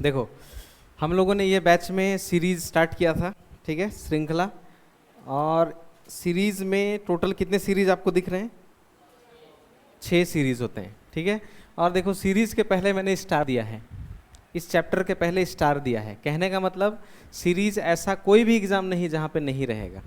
देखो, हम लोगों ने ये बैच में सीरीज स्टार्ट किया था, ठीक है, श्रृंखला। और सीरीज में टोटल कितने सीरीज आपको दिख रहे हैं? 6 सीरीज होते हैं, ठीक है। और देखो, सीरीज के पहले मैंने स्टार दिया है, इस चैप्टर के पहले स्टार दिया है। कहने का मतलब सीरीज ऐसा कोई भी एग्जाम नहीं जहाँ पे नहीं रहेगा।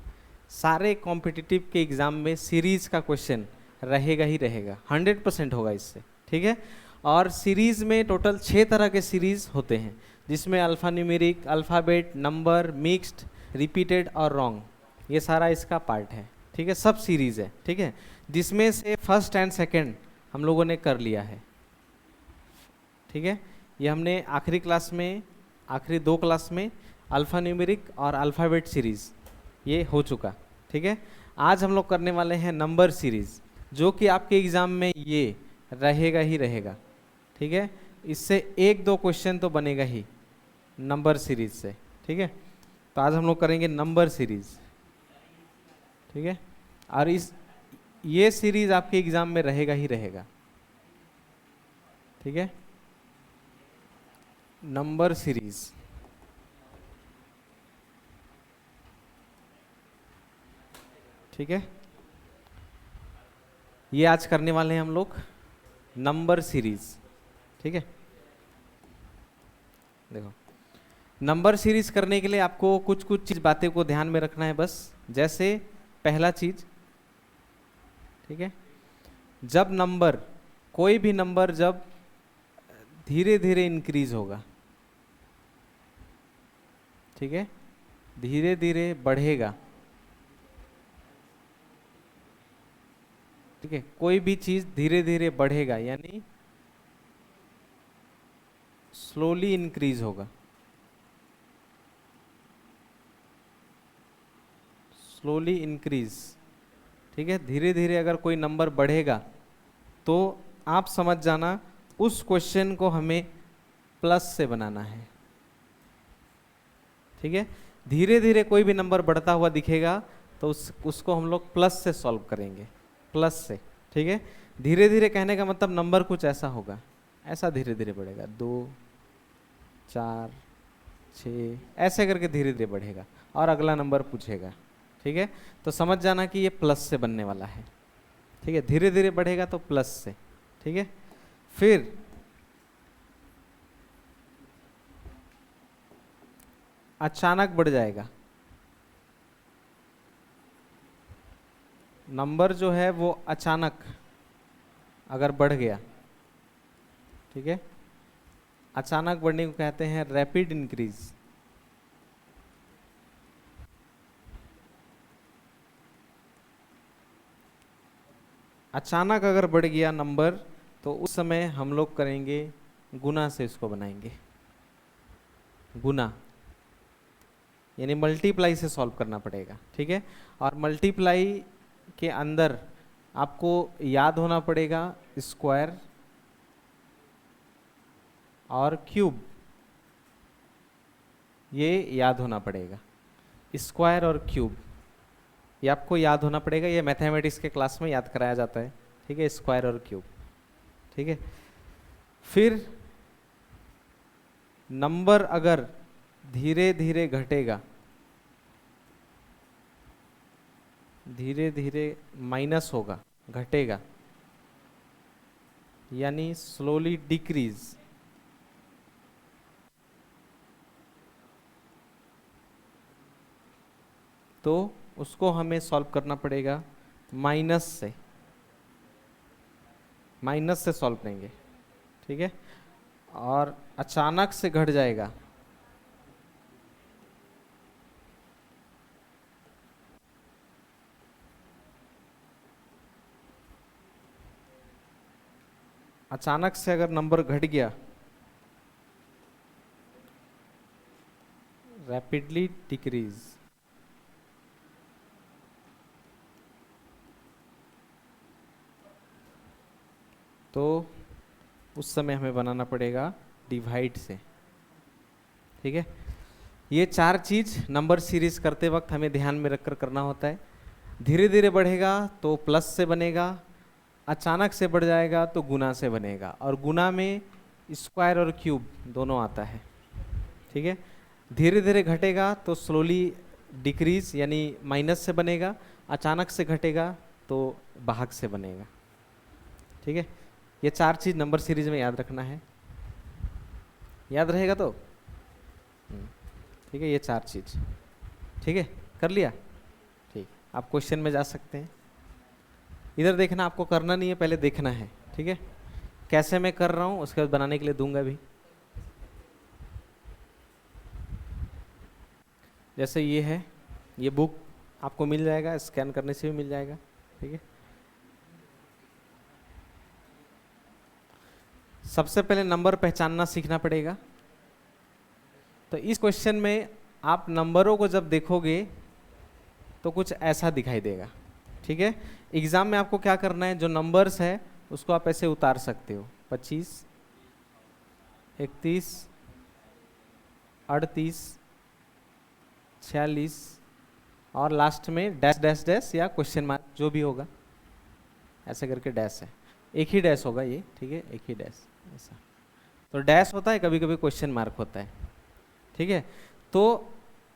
सारे कॉम्पिटिटिव के एग्जाम में सीरीज का क्वेश्चन रहेगा ही रहेगा, 100% होगा इससे, ठीक है। और सीरीज में टोटल 6 तरह के सीरीज होते हैं, जिसमें alpha numeric, alphabet, number, mixed, repeated और रॉन्ग, ये सारा इसका पार्ट है, ठीक है। सब सीरीज है, ठीक है, जिसमें से फर्स्ट एंड सेकंड हम लोगों ने कर लिया है, ठीक है। ये हमने आखिरी क्लास में, आखिरी 2 क्लास में अल्फ़ा न्यूमेरिक और अल्फ़ाबेट सीरीज़ ये हो चुका, ठीक है। आज हम लोग करने वाले हैं नंबर सीरीज़, जो कि आपके एग्ज़ाम में ये रहेगा ही रहेगा, ठीक है। इससे 1-2 क्वेश्चन तो बनेगा ही नंबर सीरीज से, ठीक है। तो आज हम लोग करेंगे नंबर सीरीज़, ठीक है। और ये सीरीज़ आपके एग्ज़ाम में रहेगा ही रहेगा, ठीक है। नंबर सीरीज, ठीक है। ये आज करने वाले हैं हम लोग नंबर सीरीज, ठीक है। देखो, नंबर सीरीज करने के लिए आपको कुछ कुछ चीज बातें को ध्यान में रखना है बस। जैसे पहला चीज, ठीक है, जब नंबर, कोई भी नंबर जब धीरे धीरे इंक्रीज होगा, ठीक है, धीरे धीरे बढ़ेगा, ठीक है, कोई भी चीज धीरे धीरे बढ़ेगा यानी स्लोली इंक्रीज होगा, स्लोली इंक्रीज, ठीक है। धीरे धीरे अगर कोई नंबर बढ़ेगा तो आप समझ जाना उस क्वेश्चन को हमें प्लस से बनाना है, ठीक है। धीरे धीरे कोई भी नंबर बढ़ता हुआ दिखेगा तो उसको हम लोग प्लस से सॉल्व करेंगे, प्लस से, ठीक है। धीरे धीरे कहने का मतलब नंबर कुछ ऐसा होगा, ऐसा धीरे धीरे बढ़ेगा, 2, 4, 6 ऐसे करके धीरे धीरे बढ़ेगा और अगला नंबर पूछेगा, ठीक है। तो समझ जाना कि ये प्लस से बनने वाला है, ठीक है। धीरे धीरे बढ़ेगा तो प्लस से, ठीक है। फिर अचानक बढ़ जाएगा, नंबर जो है वो अचानक अगर बढ़ गया, ठीक है, अचानक बढ़ने को कहते हैं रैपिड इंक्रीज। अचानक अगर बढ़ गया नंबर तो उस समय हम लोग करेंगे गुना से, इसको बनाएंगे गुना, यानी मल्टीप्लाई से सॉल्व करना पड़ेगा, ठीक है। और मल्टीप्लाई के अंदर आपको याद होना पड़ेगा स्क्वायर और क्यूब, ये याद होना पड़ेगा, स्क्वायर और क्यूब ये आपको याद होना पड़ेगा। ये मैथमेटिक्स के क्लास में याद कराया जाता है, ठीक है, स्क्वायर और क्यूब, ठीक है। फिर नंबर अगर धीरे धीरे घटेगा, धीरे धीरे माइनस होगा, घटेगा, यानी स्लोली डिक्रीज, तो उसको हमें सॉल्व करना पड़ेगा माइनस से, माइनस से सॉल्व करेंगे, ठीक है। और अचानक से घट जाएगा, अचानक से अगर नंबर घट गया, रैपिडली डिक्रीज, तो उस समय हमें बनाना पड़ेगा डिवाइड से, ठीक है। ये 4 चीज नंबर सीरीज करते वक्त हमें ध्यान में रखकर करना होता है। धीरे धीरे बढ़ेगा तो प्लस से बनेगा, अचानक से बढ़ जाएगा तो गुना से बनेगा, और गुना में स्क्वायर और क्यूब दोनों आता है, ठीक है। धीरे धीरे घटेगा तो स्लोली डिक्रीज यानी माइनस से बनेगा, अचानक से घटेगा तो भाग से बनेगा। ठीक है, ये 4 चीज नंबर सीरीज में याद रखना है। याद रहेगा तो ठीक है, ये 4 चीज। ठीक है, कर लिया? ठीक, आप क्वेश्चन में जा सकते हैं। इधर देखना, आपको करना नहीं है, पहले देखना है। ठीक है, कैसे मैं कर रहा हूँ उसके बाद बनाने के लिए दूंगा भी। जैसे ये है, ये बुक आपको मिल जाएगा, स्कैन करने से भी मिल जाएगा। ठीक है, सबसे पहले नंबर पहचानना सीखना पड़ेगा। तो इस क्वेश्चन में आप नंबरों को जब देखोगे तो कुछ ऐसा दिखाई देगा। ठीक है, एग्जाम में आपको क्या करना है, जो नंबर्स है उसको आप ऐसे उतार सकते हो, 25, 31, 38, 46 और लास्ट में डैश डैश डैश या क्वेश्चन मार्क जो भी होगा, ऐसे करके डैश है, एक ही डैश होगा ये। ठीक है, एक ही डैश ऐसा। तो डैश होता है, कभी कभी क्वेश्चन मार्क होता है। ठीक है, तो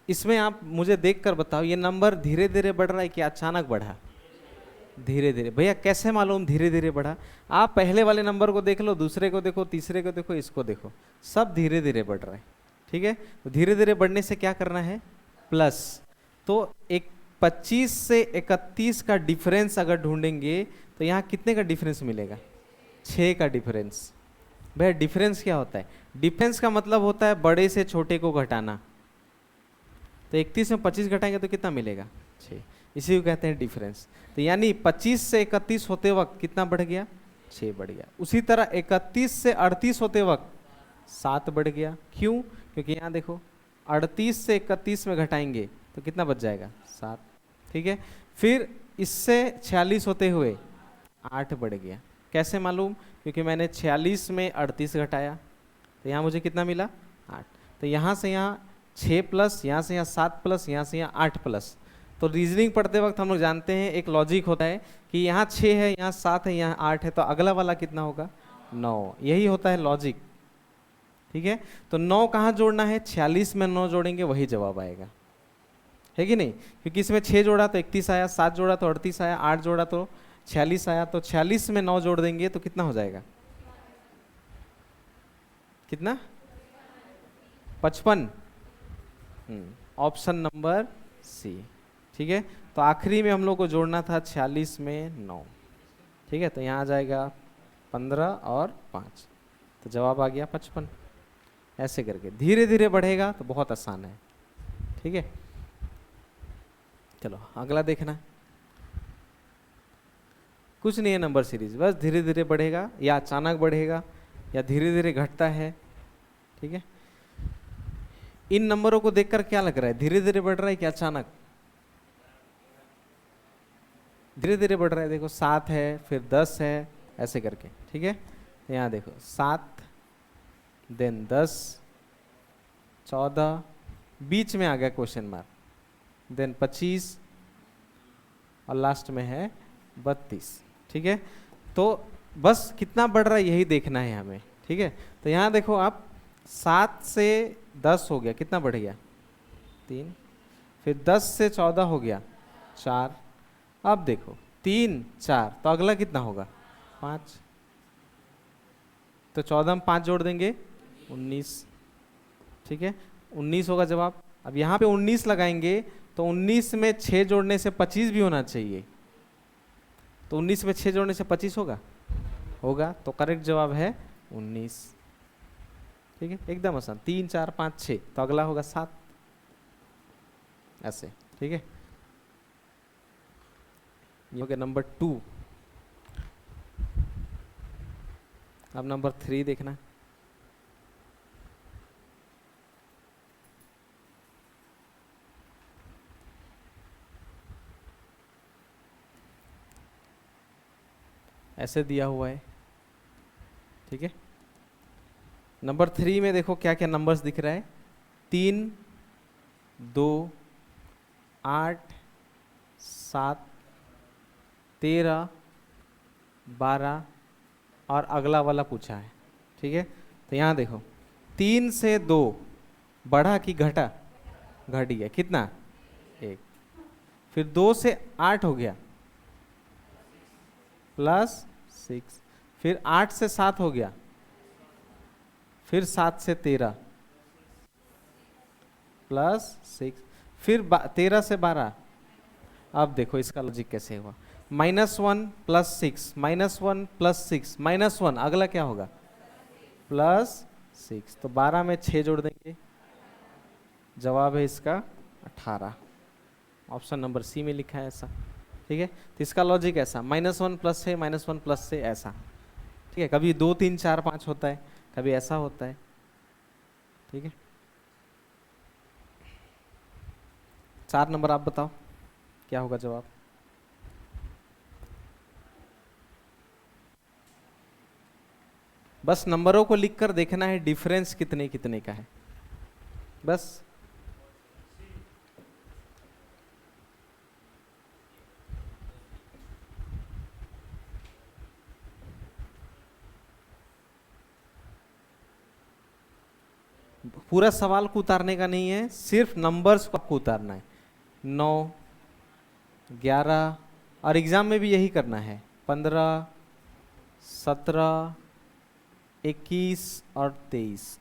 इसमें आप मुझे देखकर बताओ, ये नंबर धीरे धीरे बढ़ रहा है कि अचानक बढ़ा? धीरे धीरे। भैया कैसे मालूम धीरे धीरे बढ़ा? आप पहले वाले नंबर को देख लो, दूसरे को देखो, तीसरे को देखो, इसको देखो, सब धीरे धीरे बढ़ रहा है। ठीक है, तो धीरे धीरे बढ़ने से क्या करना है, प्लस। तो एक 25 से 31 का डिफरेंस अगर ढूंढेंगे तो यहाँ कितने का डिफरेंस मिलेगा? 6 का डिफरेंस। भैया डिफरेंस क्या होता है? डिफरेंस का मतलब होता है बड़े से छोटे को घटाना। तो 31 में 25 घटाएंगे तो कितना मिलेगा? 6। इसी को कहते हैं डिफरेंस। तो यानी 25 से 31 होते वक्त कितना बढ़ गया? 6 बढ़ गया। उसी तरह 31 से 38 होते वक्त 7 बढ़ गया। क्यों? क्योंकि यहाँ देखो 38 से 31 में घटाएंगे तो कितना बच जाएगा? 7। ठीक है, फिर इससे 46 होते हुए 8 बढ़ गया। कैसे मालूम? क्योंकि मैंने 46 में 38 घटाया तो यहाँ मुझे कितना मिला? 8। तो यहाँ से यहाँ 6 प्लस, यहाँ से यहाँ 7 प्लस, यहाँ से यहाँ 8 प्लस। तो रीजनिंग पढ़ते वक्त हम लोग जानते हैं एक लॉजिक होता है कि यहाँ 6 है, यहाँ 7 है, यहाँ 8 है, तो अगला वाला कितना होगा? 9। यही होता है लॉजिक। ठीक है, तो 9 कहाँ जोड़ना है? 46 में 9 जोड़ेंगे वही जवाब आएगा, है कि नहीं? क्योंकि इसमें 6 जोड़ा तो 31 आया, 7 जोड़ा तो 38 आया, 8 जोड़ा तो 46 आया। तो 46 में 9 जोड़ देंगे तो कितना हो जाएगा? कितना? 55। Option number C. ठीक है, तो आखिरी में हम लोग को जोड़ना था 46 में 9। ठीक है, तो यहाँ आ जाएगा 15 और 5, तो जवाब आ गया 55। ऐसे करके धीरे धीरे बढ़ेगा तो बहुत आसान है। ठीक है, चलो अगला देखना। कुछ नहीं है नंबर सीरीज, बस धीरे धीरे बढ़ेगा या अचानक बढ़ेगा या धीरे धीरे घटता है। ठीक है, इन नंबरों को देखकर क्या लग रहा है, धीरे धीरे बढ़ रहा है कि अचानक? धीरे धीरे बढ़ रहा है। देखो 7 है, फिर 10 है, ऐसे करके। ठीक है, यहाँ देखो 7, देन 10, 14, बीच में आ गया क्वेश्चन मार्क, देन 25 और लास्ट में है 32। ठीक है, तो बस कितना बढ़ रहा है यही देखना है हमें। ठीक है, तो यहाँ देखो आप 7 से 10 हो गया, कितना बढ़ गया? 3। फिर 10 से 14 हो गया 4। अब देखो 3, 4, तो अगला कितना होगा? 5। तो 14 में 5 जोड़ देंगे 19। ठीक है, 19 होगा जवाब। अब यहाँ पे 19 लगाएंगे तो 19 में 6 जोड़ने से 25 भी होना चाहिए। तो 19 में 6 जोड़ने से 25 होगा? होगा, तो करेक्ट जवाब है 19। ठीक है, एकदम आसान। 3, 4, 5, 6, तो अगला होगा 7, ऐसे। ठीक है, ये हो गया नंबर 2। अब नंबर 3 देखना। ऐसे दिया हुआ है। ठीक है, नंबर 3 में देखो क्या क्या नंबर्स दिख रहा है। 3, 2, 8, 7, 13, 12 और अगला वाला पूछा है। ठीक है, तो यहाँ देखो 3 से 2 बढ़ा कि घटा? घट गया। कितना? 1। फिर 2 से 8 हो गया +6। फिर 8 से 7 हो गया, फिर 7 से 13 +6, फिर 13 से 12। अब देखो इसका लॉजिक कैसे हुआ। -1 +6, -1 +6, -1, अगला क्या होगा? +6। तो 12 में 6 जोड़ देंगे, जवाब है इसका 18। ऑप्शन नंबर सी में लिखा है ऐसा। ठीक है, तो इसका लॉजिक ऐसा, -1 प्लस से, -1 प्लस से, ऐसा। ठीक है, कभी 2 3 4 5 होता है, कभी ऐसा होता है। ठीक है, 4 नंबर आप बताओ क्या होगा जवाब? बस नंबरों को लिखकर देखना है डिफरेंस कितने कितने का है, बस। पूरा सवाल को उतारने का नहीं है, सिर्फ नंबर्स को आपको उतारना है। 9, 11, और एग्जाम में भी यही करना है। 15, 17, 21 और 23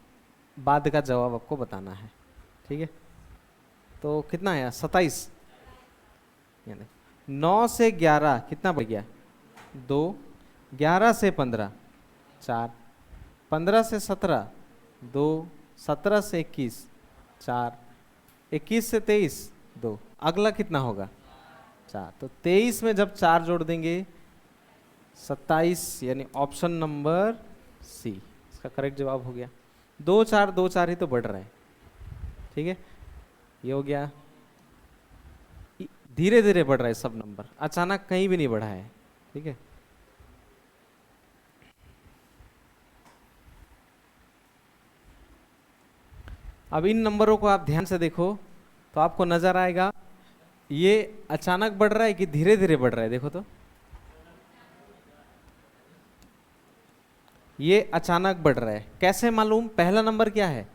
बाद का जवाब आपको बताना है। ठीक है, तो कितना आया? 27। यानी 9 से 11 कितना बढ़ गया? 2। 11 से 15 4। 15 से 17 2। 17 से 21 4। 21 से 23 2। अगला कितना होगा? 4। तो 23 में जब 4 जोड़ देंगे 27, यानी ऑप्शन नंबर सी इसका करेक्ट जवाब हो गया। 2 4 2 4 ही तो बढ़ रहा है। ठीक है, ये हो गया। धीरे धीरे बढ़ रहा है सब नंबर, अचानक कहीं भी नहीं बढ़ा है। ठीक है, अब इन नंबरों को आप ध्यान से देखो तो आपको नजर आएगा ये अचानक बढ़ रहा है कि धीरे धीरे बढ़ रहा है। देखो तो ये अचानक बढ़ रहा है। कैसे मालूम? पहला नंबर क्या है,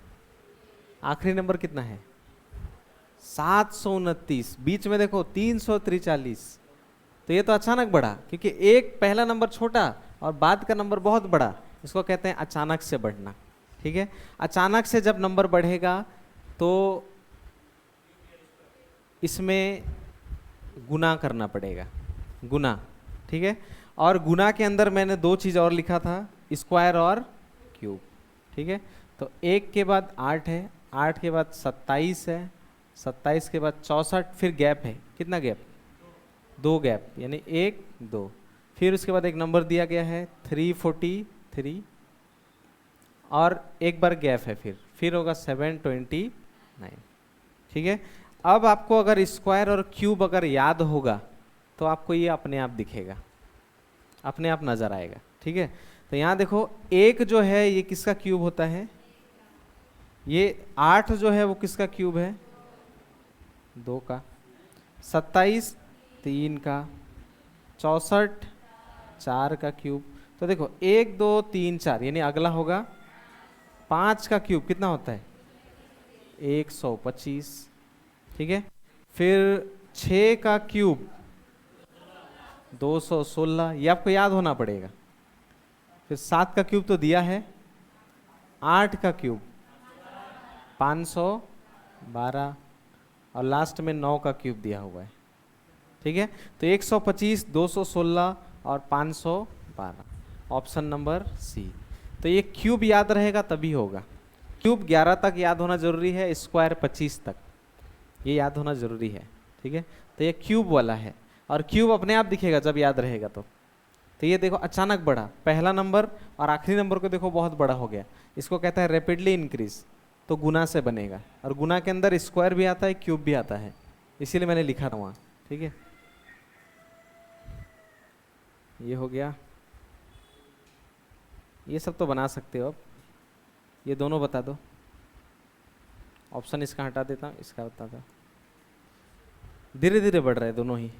आखिरी नंबर कितना है? 729। बीच में देखो 343। तो ये तो अचानक बढ़ा, क्योंकि एक पहला नंबर छोटा और बाद का नंबर बहुत बड़ा, इसको कहते हैं अचानक से बढ़ना। ठीक है, अचानक से जब नंबर बढ़ेगा तो इसमें गुना करना पड़ेगा, गुना। ठीक है, और गुना के अंदर मैंने 2 चीज़ और लिखा था, स्क्वायर और क्यूब। ठीक है, तो 1 के बाद 8 है, 8 के बाद 27 है, 27 के बाद 64, फिर गैप है। कितना गैप? 2 गैप, यानी 1 2। फिर उसके बाद एक नंबर दिया गया है 343, और एक बार गैप है, फिर होगा 729। ठीक है, अब आपको अगर स्क्वायर और क्यूब अगर याद होगा तो आपको ये अपने आप दिखेगा, अपने आप नजर आएगा। ठीक है, तो यहाँ देखो, एक जो है ये किसका क्यूब होता है? ये 8 जो है वो किसका क्यूब है? 2 का। 27 3 का। 64 4 का क्यूब। तो देखो 1 2 3 4, यानी अगला होगा 5 का क्यूब। कितना होता है? 125। ठीक है, फिर 6 का क्यूब 216, ये आपको याद होना पड़ेगा। फिर 7 का क्यूब तो दिया है, 8 का क्यूब 512, और लास्ट में 9 का क्यूब दिया हुआ है। ठीक है, तो 125, 216 और 512, ऑप्शन नंबर सी। तो ये क्यूब याद रहेगा तभी होगा। क्यूब 11 तक याद होना जरूरी है, स्क्वायर 25 तक, ये याद होना जरूरी है। ठीक है, तो ये क्यूब वाला है, और क्यूब अपने आप दिखेगा जब याद रहेगा तो ये देखो अचानक बढ़ा, पहला नंबर और आखिरी नंबर को देखो बहुत बड़ा हो गया, इसको कहता है रैपिडली इंक्रीज। तो गुना से बनेगा, और गुना के अंदर स्क्वायर भी आता है, क्यूब भी आता है, इसीलिए मैंने लिखा था वहाँ। ठीक है, ये हो गया। ये सब तो बना सकते हो, अब ये दोनों बता दो। ऑप्शन इसका हटा देता हूँ, इसका बता दो। धीरे धीरे बढ़ रहे हैं दोनों ही।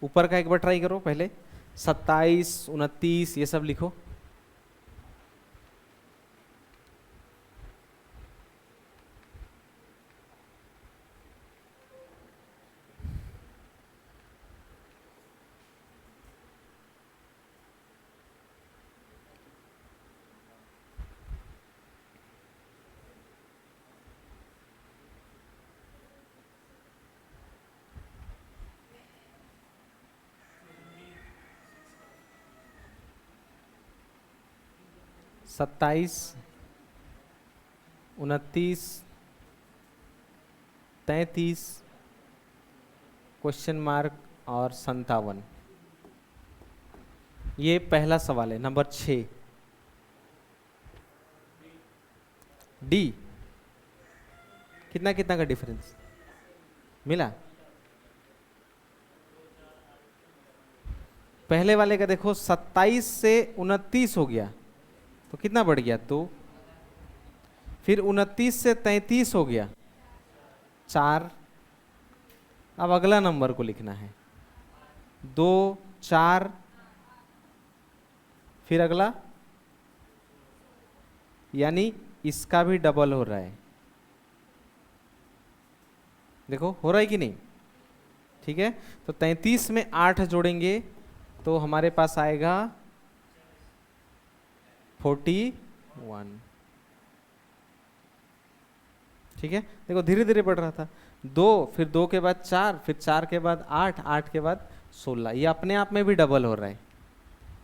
ऊपर का एक बार ट्राई करो पहले, 27 29 ये सब लिखो। 27, 29, 33, क्वेश्चन मार्क और 57। ये पहला सवाल है, नंबर 6। डी, कितना कितना का डिफरेंस मिला? पहले वाले का देखो 27 से 29 हो गया तो कितना बढ़ गया? 2। फिर 29 से 33 हो गया 4। अब अगला नंबर को लिखना है 2, 4, फिर अगला, यानी इसका भी डबल हो रहा है। देखो हो रहा है कि नहीं? ठीक है, तो 33 में 8 जोड़ेंगे तो हमारे पास आएगा 41। ठीक है, देखो धीरे धीरे बढ़ रहा था। 2, फिर 2 के बाद 4, फिर 4 के बाद 8, 8 के बाद 16। ये अपने आप में भी डबल हो रहा है,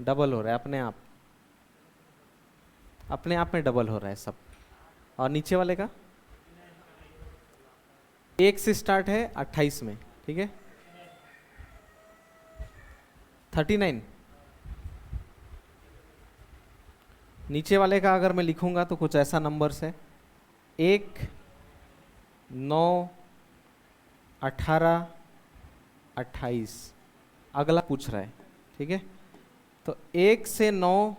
डबल हो रहा है अपने आप में डबल हो रहा है सब। और नीचे वाले का 1 से स्टार्ट है 28 में। ठीक है, 39। नीचे वाले का अगर मैं लिखूंगा तो कुछ ऐसा नंबर्स है 1, 9, 18, 28। अगला पूछ रहा है। ठीक है, तो 1 से 9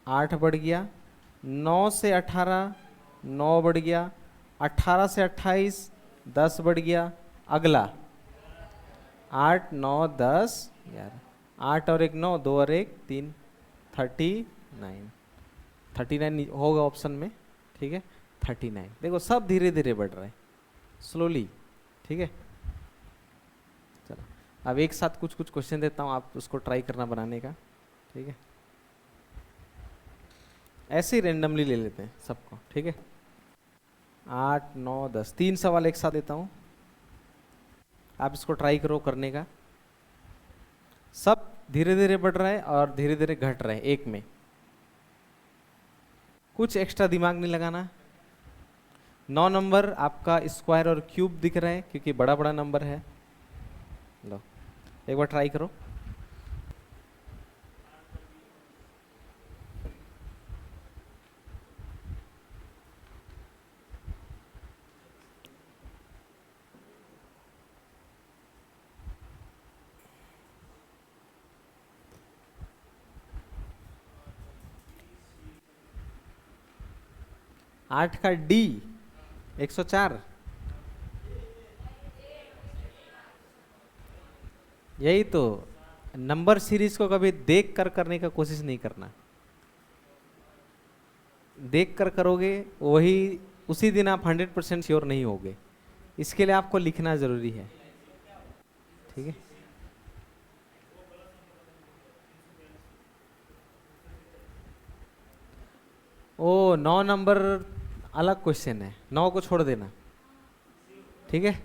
8 बढ़ गया, 9 से 18 9 बढ़ गया, 18 से 28 10 बढ़ गया। अगला 8, 9, 10, 11। 8 और 1 9, 2 और 1 3, 39। 39 होगा ऑप्शन में। ठीक है, 39। देखो सब धीरे धीरे बढ़ रहा है, स्लोली। ठीक है, चलो अब एक साथ कुछ कुछ क्वेश्चन देता हूँ, आप उसको ट्राई करना बनाने का। ठीक है, ऐसे ही रेंडमली ले लेते हैं सबको। ठीक है, 8, 9, 10, 3 सवाल एक साथ देता हूँ, आप इसको ट्राई करो करने का। सब धीरे धीरे बढ़ रहा है और धीरे धीरे घट रहा है एक में, कुछ एक्स्ट्रा दिमाग नहीं लगाना। 9 नंबर आपका स्क्वायर और क्यूब दिख रहा है क्योंकि बड़ा बड़ा नंबर है। लो एक बार ट्राई करो। आठ का डी 104। यही तो, नंबर सीरीज को कभी देख कर करने का कोशिश नहीं करना। देख कर करोगे वही, उसी दिन आप 100% श्योर नहीं होगे। इसके लिए आपको लिखना जरूरी है। ठीक है, ओ 9 नंबर अलग क्वेश्चन है, 9 को छोड़ देना। ठीक है,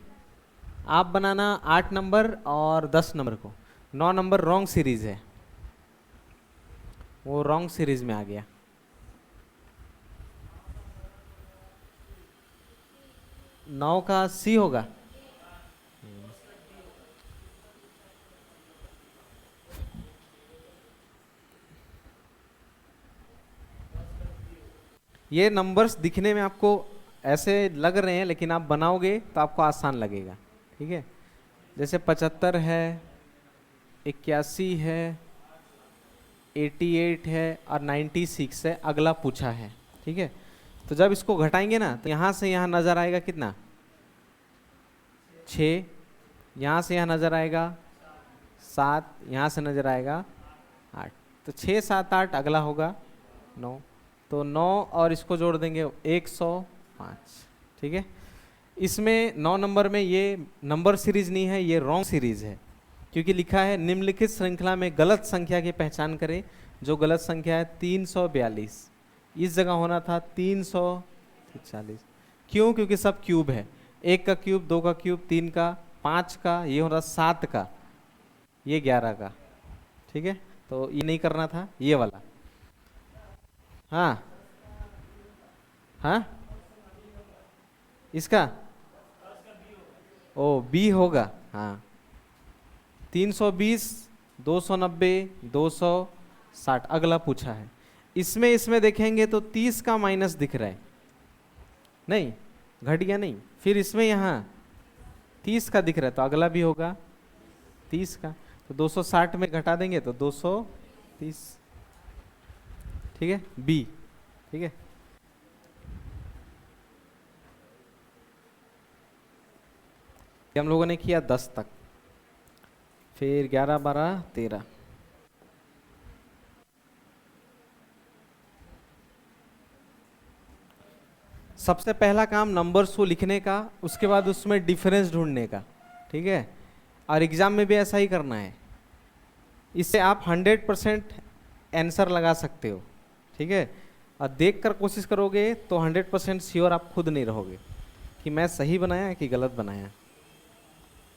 आप बनाना 8 नंबर और 10 नंबर को। 9 नंबर रॉन्ग सीरीज है, वो रॉन्ग सीरीज में आ गया। नौ का सी होगा। ये नंबर्स दिखने में आपको ऐसे लग रहे हैं, लेकिन आप बनाओगे तो आपको आसान लगेगा। ठीक है, जैसे 75 है, 81 है, 88 है और 96 है, अगला पूछा है। ठीक है, तो जब इसको घटाएंगे ना तो यहाँ से यहाँ नज़र आएगा कितना? 6। यहाँ से यहाँ नज़र आएगा 7, यहाँ से नज़र आएगा 8। तो 6, 7, 8, अगला होगा 9। तो 9 और इसको जोड़ देंगे 105। ठीक है, इसमें 9 नंबर में ये नंबर सीरीज नहीं है, ये रॉन्ग सीरीज है, क्योंकि लिखा है निम्नलिखित श्रृंखला में गलत संख्या की पहचान करें। जो गलत संख्या है 342, इस जगह होना था 340। क्यों? क्योंकि सब क्यूब है, 1 का क्यूब, 2 का क्यूब, 3 का, 5 का, ये हो रहा 7 का, ये 11 का। ठीक है, तो ये नहीं करना था, ये वाला। हाँ हाँ, इसका ओ बी होगा। हाँ, 320, 290, 260 अगला पूछा है। इसमें इसमें देखेंगे तो 30 का माइनस दिख रहा है, नहीं घट गया नहीं। फिर इसमें यहाँ 30 का दिख रहा है तो अगला भी होगा 30 का, तो 260 में घटा देंगे तो 230। ठीक है, बी। ठीक है, ये हम लोगों ने किया 10 तक, फिर 11, 12, 13। सबसे पहला काम नंबर्स को लिखने का, उसके बाद उसमें डिफरेंस ढूंढने का। ठीक है, और एग्जाम में भी ऐसा ही करना है। इससे आप 100% आंसर लगा सकते हो। ठीक है, और देख कर कोशिश करोगे तो 100% श्योर आप खुद नहीं रहोगे कि मैं सही बनाया कि गलत बनाया।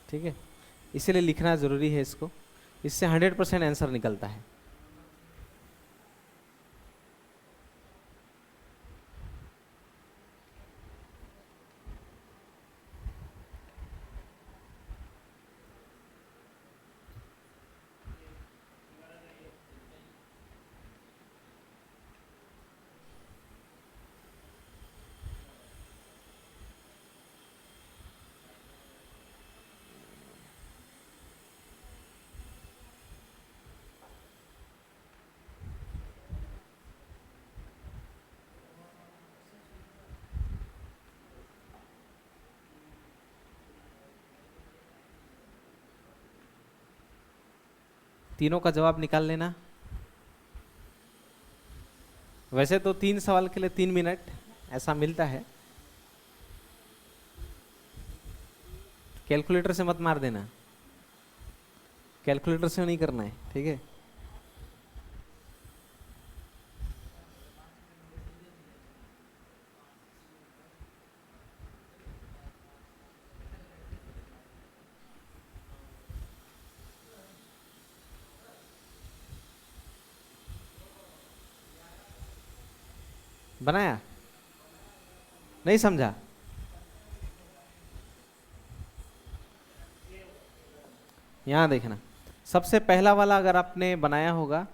ठीक है, इसीलिए लिखना ज़रूरी है इसको, इससे 100% आंसर निकलता है। तीनों का जवाब निकाल लेना। वैसे तो 3 सवाल के लिए 3 मिनट ऐसा मिलता है। कैलकुलेटर से मत मार देना, कैलकुलेटर से नहीं करना है। ठीक है, बनाया नहीं समझा? यहाँ देखना, सबसे पहला वाला अगर आपने बनाया होगा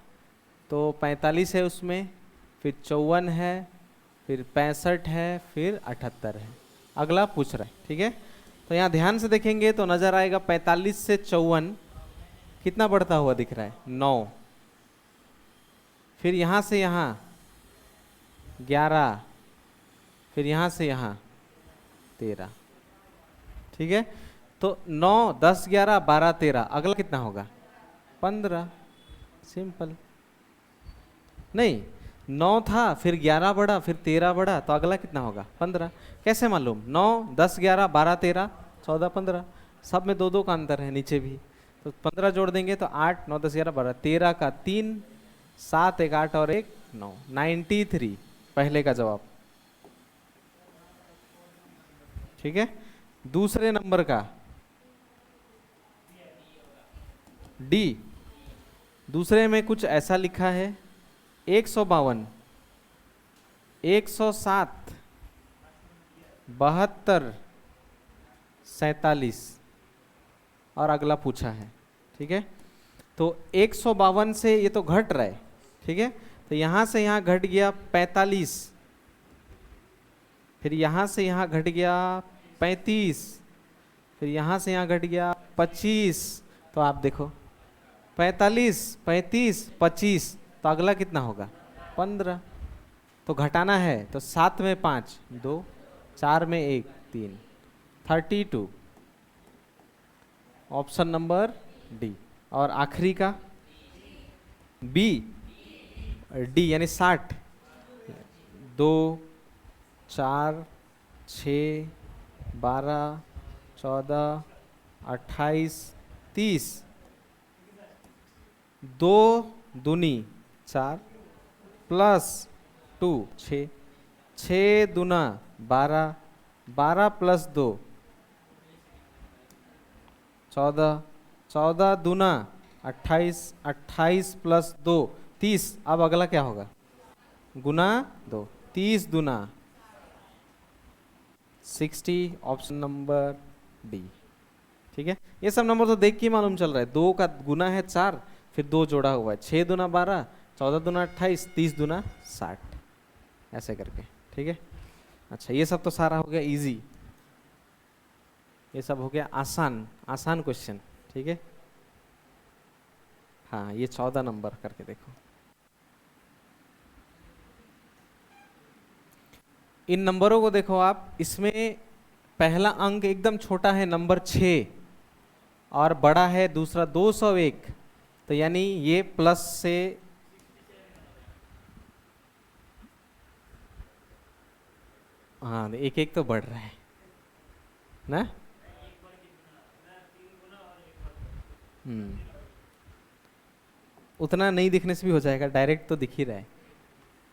तो 45 है उसमें, फिर 54 है, फिर 65 है, फिर 78 है। अगला पूछ रहा है। ठीक है, तो यहाँ ध्यान से देखेंगे तो नजर आएगा 45 से 54 कितना बढ़ता हुआ दिख रहा है, 9। फिर यहाँ से यहाँ 11, फिर यहाँ से यहाँ 13। ठीक है, तो 9, 10, 11, 12, 13, अगला कितना होगा, 15। सिंपल। नहीं, 9 था, फिर 11 बढ़ा, फिर 13 बढ़ा, तो अगला कितना होगा, 15। कैसे मालूम? 9, 10, 11, 12, 13, 14, 15, सब में 2-2 का अंतर है, नीचे भी। तो 15 जोड़ देंगे तो 8, 9, 10, 11, 12, 13 का 3, 7, 1, 8 और 1, 9, 93 पहले का जवाब। ठीक है, दूसरे नंबर का डी, दूसरे में कुछ ऐसा लिखा है 152, 107, 72, 47 और अगला पूछा है। ठीक है, तो 152 से ये तो घट रहा है। ठीक है, तो यहाँ से यहाँ घट गया 45, फिर यहाँ से यहाँ घट गया 35, फिर यहाँ से यहाँ घट गया 25। तो आप देखो 45, 35, 25, तो अगला कितना होगा, 15। तो घटाना है तो 7 में 5, 2, 4 में 1, 3, 32। Option number D. और आखिरी का बी, डी यानी 60, 2, 4, 6, 12, 14, 28, 30, 2 दूनी 4 प्लस 2 6, 6 दूना 12, 12 प्लस 2 14, 14 दूना 28, 28 प्लस 2 30। अब अगला क्या होगा, गुना 2, 30 दूना 60, ऑप्शन नंबर डी। ठीक है, ये सब नंबर तो देख के ही मालूम चल रहा है। 2 का गुना है 4, फिर 2 जोड़ा हुआ है, 6 दूना 12, 14 दूना 28, 30 दूना 60, ऐसे करके। ठीक है, अच्छा ये सब तो सारा हो गया इजी, ये सब हो गया आसान आसान क्वेश्चन। ठीक है, हाँ ये 14 नंबर करके देखो। इन नंबरों को देखो आप, इसमें पहला अंक एकदम छोटा है नंबर 6 और बड़ा है दूसरा 201, तो यानी ये प्लस से हाँ एक एक तो बढ़ रहा है ना। उतना नहीं दिखने से भी हो जाएगा, डायरेक्ट तो दिख ही रहा है।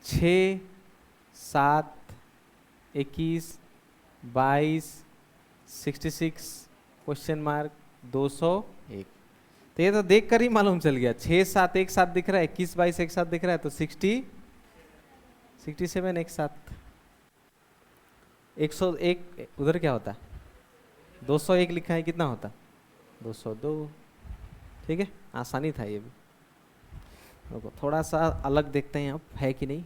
6, 7, 21, 22, 66, क्वेश्चन मार्क, 201। तो ये तो देख कर ही मालूम चल गया। 6, 7 एक साथ दिख रहा है, 21, 22 एक साथ दिख रहा है, तो 67 एक साथ। 101 उधर क्या होता, 201 लिखा है, कितना होता 202। ठीक है, आसानी था ये भी। देखो थोड़ा सा अलग देखते हैं अब है कि नहीं।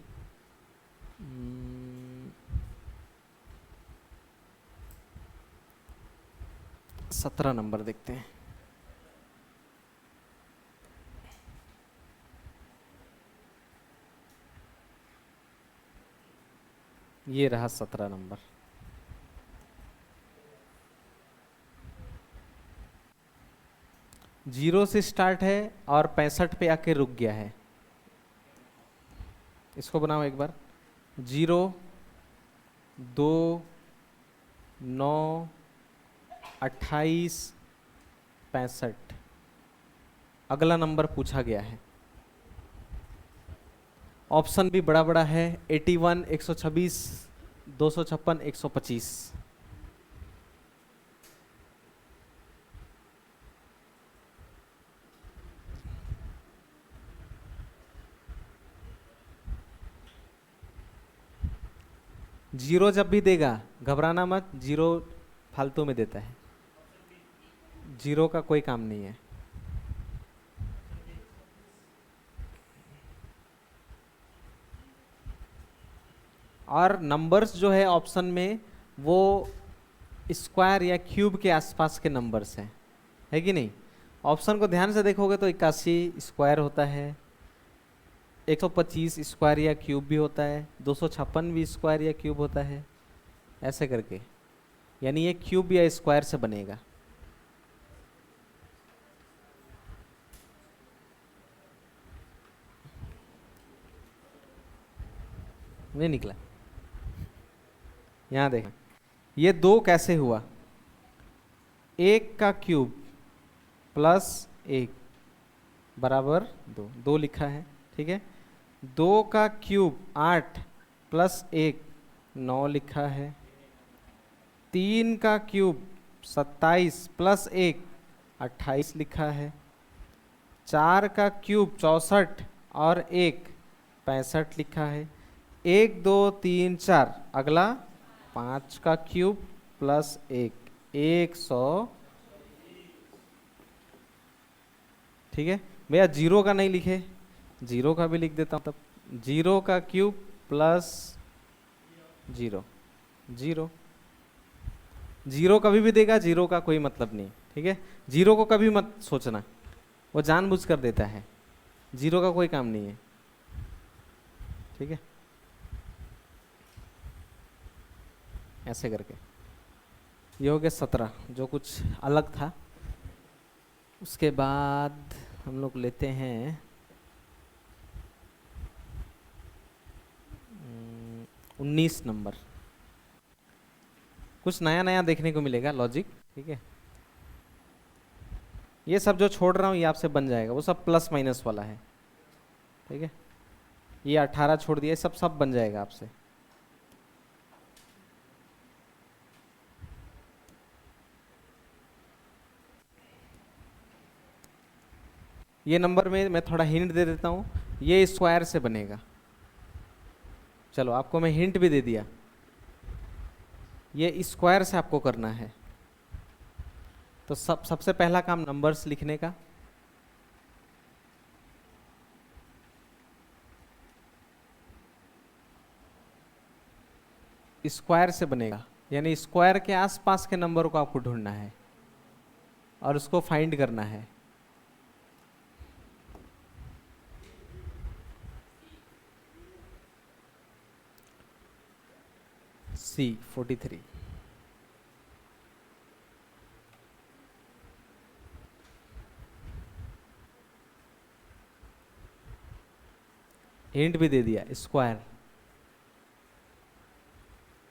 17 नंबर देखते हैं। ये रहा 17 नंबर। जीरो से स्टार्ट है और 65 पे आके रुक गया है। इसको बनाओ एक बार। 0, 2, 9, 28, 65। अगला नंबर पूछा गया है। ऑप्शन भी बड़ा बड़ा है, 81, 126, 256, 125। जीरो जब भी देगा घबराना मत, जीरो फालतू में देता है, जीरो का कोई काम नहीं है। और नंबर्स जो है ऑप्शन में वो स्क्वायर या क्यूब के आसपास के नंबर्स हैं, है कि नहीं। ऑप्शन को ध्यान से देखोगे तो 81 स्क्वायर होता है, 125 स्क्वायर या क्यूब भी होता है, 256 भी स्क्वायर या क्यूब होता है, ऐसे करके। यानी ये क्यूब या स्क्वायर से बनेगा। नहीं निकला। यहाँ देखें, ये 2 कैसे हुआ, 1 का क्यूब प्लस 1 बराबर 2, 2 लिखा है। ठीक है, 2 का क्यूब 8 प्लस 1 9 लिखा है। 3 का क्यूब 27 प्लस 1 28 लिखा है। 4 का क्यूब 64 और 1 65 लिखा है। 1 2 3 4, अगला 5 का क्यूब प्लस 1 100। ठीक है भैया, जीरो का नहीं लिखे, जीरो का भी लिख देता हूँ तब। 0 का क्यूब प्लस 0, 0। जीरो कभी भी देगा, जीरो का कोई मतलब नहीं। ठीक है, जीरो को कभी मत सोचना, वो जानबूझ कर देता है, जीरो का कोई काम नहीं है। ठीक है, ऐसे करके ये हो गया 17, जो कुछ अलग था। उसके बाद हम लोग लेते हैं 19 नंबर। कुछ नया नया देखने को मिलेगा लॉजिक। ठीक है, ये सब जो छोड़ रहा हूँ ये आपसे बन जाएगा, वो सब प्लस माइनस वाला है। ठीक है, ये 18 छोड़ दिया, सब सब बन जाएगा आपसे। ये नंबर में मैं थोड़ा हिंट दे देता हूँ, ये स्क्वायर से बनेगा। चलो आपको मैं हिंट भी दे दिया, ये स्क्वायर से आपको करना है। तो सबसे पहला काम नंबर्स लिखने का। स्क्वायर से बनेगा, यानी स्क्वायर के आसपास के नंबर को आपको ढूंढना है और उसको फाइंड करना है। C43। हिंट भी दे दिया, स्क्वायर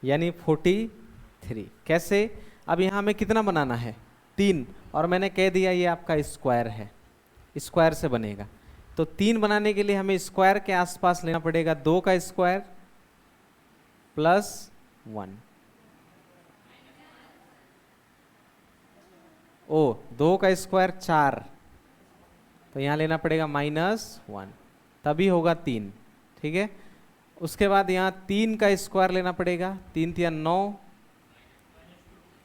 यानी 43। कैसे? अब यहाँ हमें कितना बनाना है? 3, और मैंने कह दिया ये आपका स्क्वायर है, स्क्वायर से बनेगा। तो 3 बनाने के लिए हमें स्क्वायर के आसपास लेना पड़ेगा 2 का स्क्वायर प्लस 1। ओ 2 का स्क्वायर 4, तो यहाँ लेना पड़ेगा -1, तभी होगा 3। ठीक है, उसके बाद यहाँ 3 का स्क्वायर लेना पड़ेगा, 3 3 9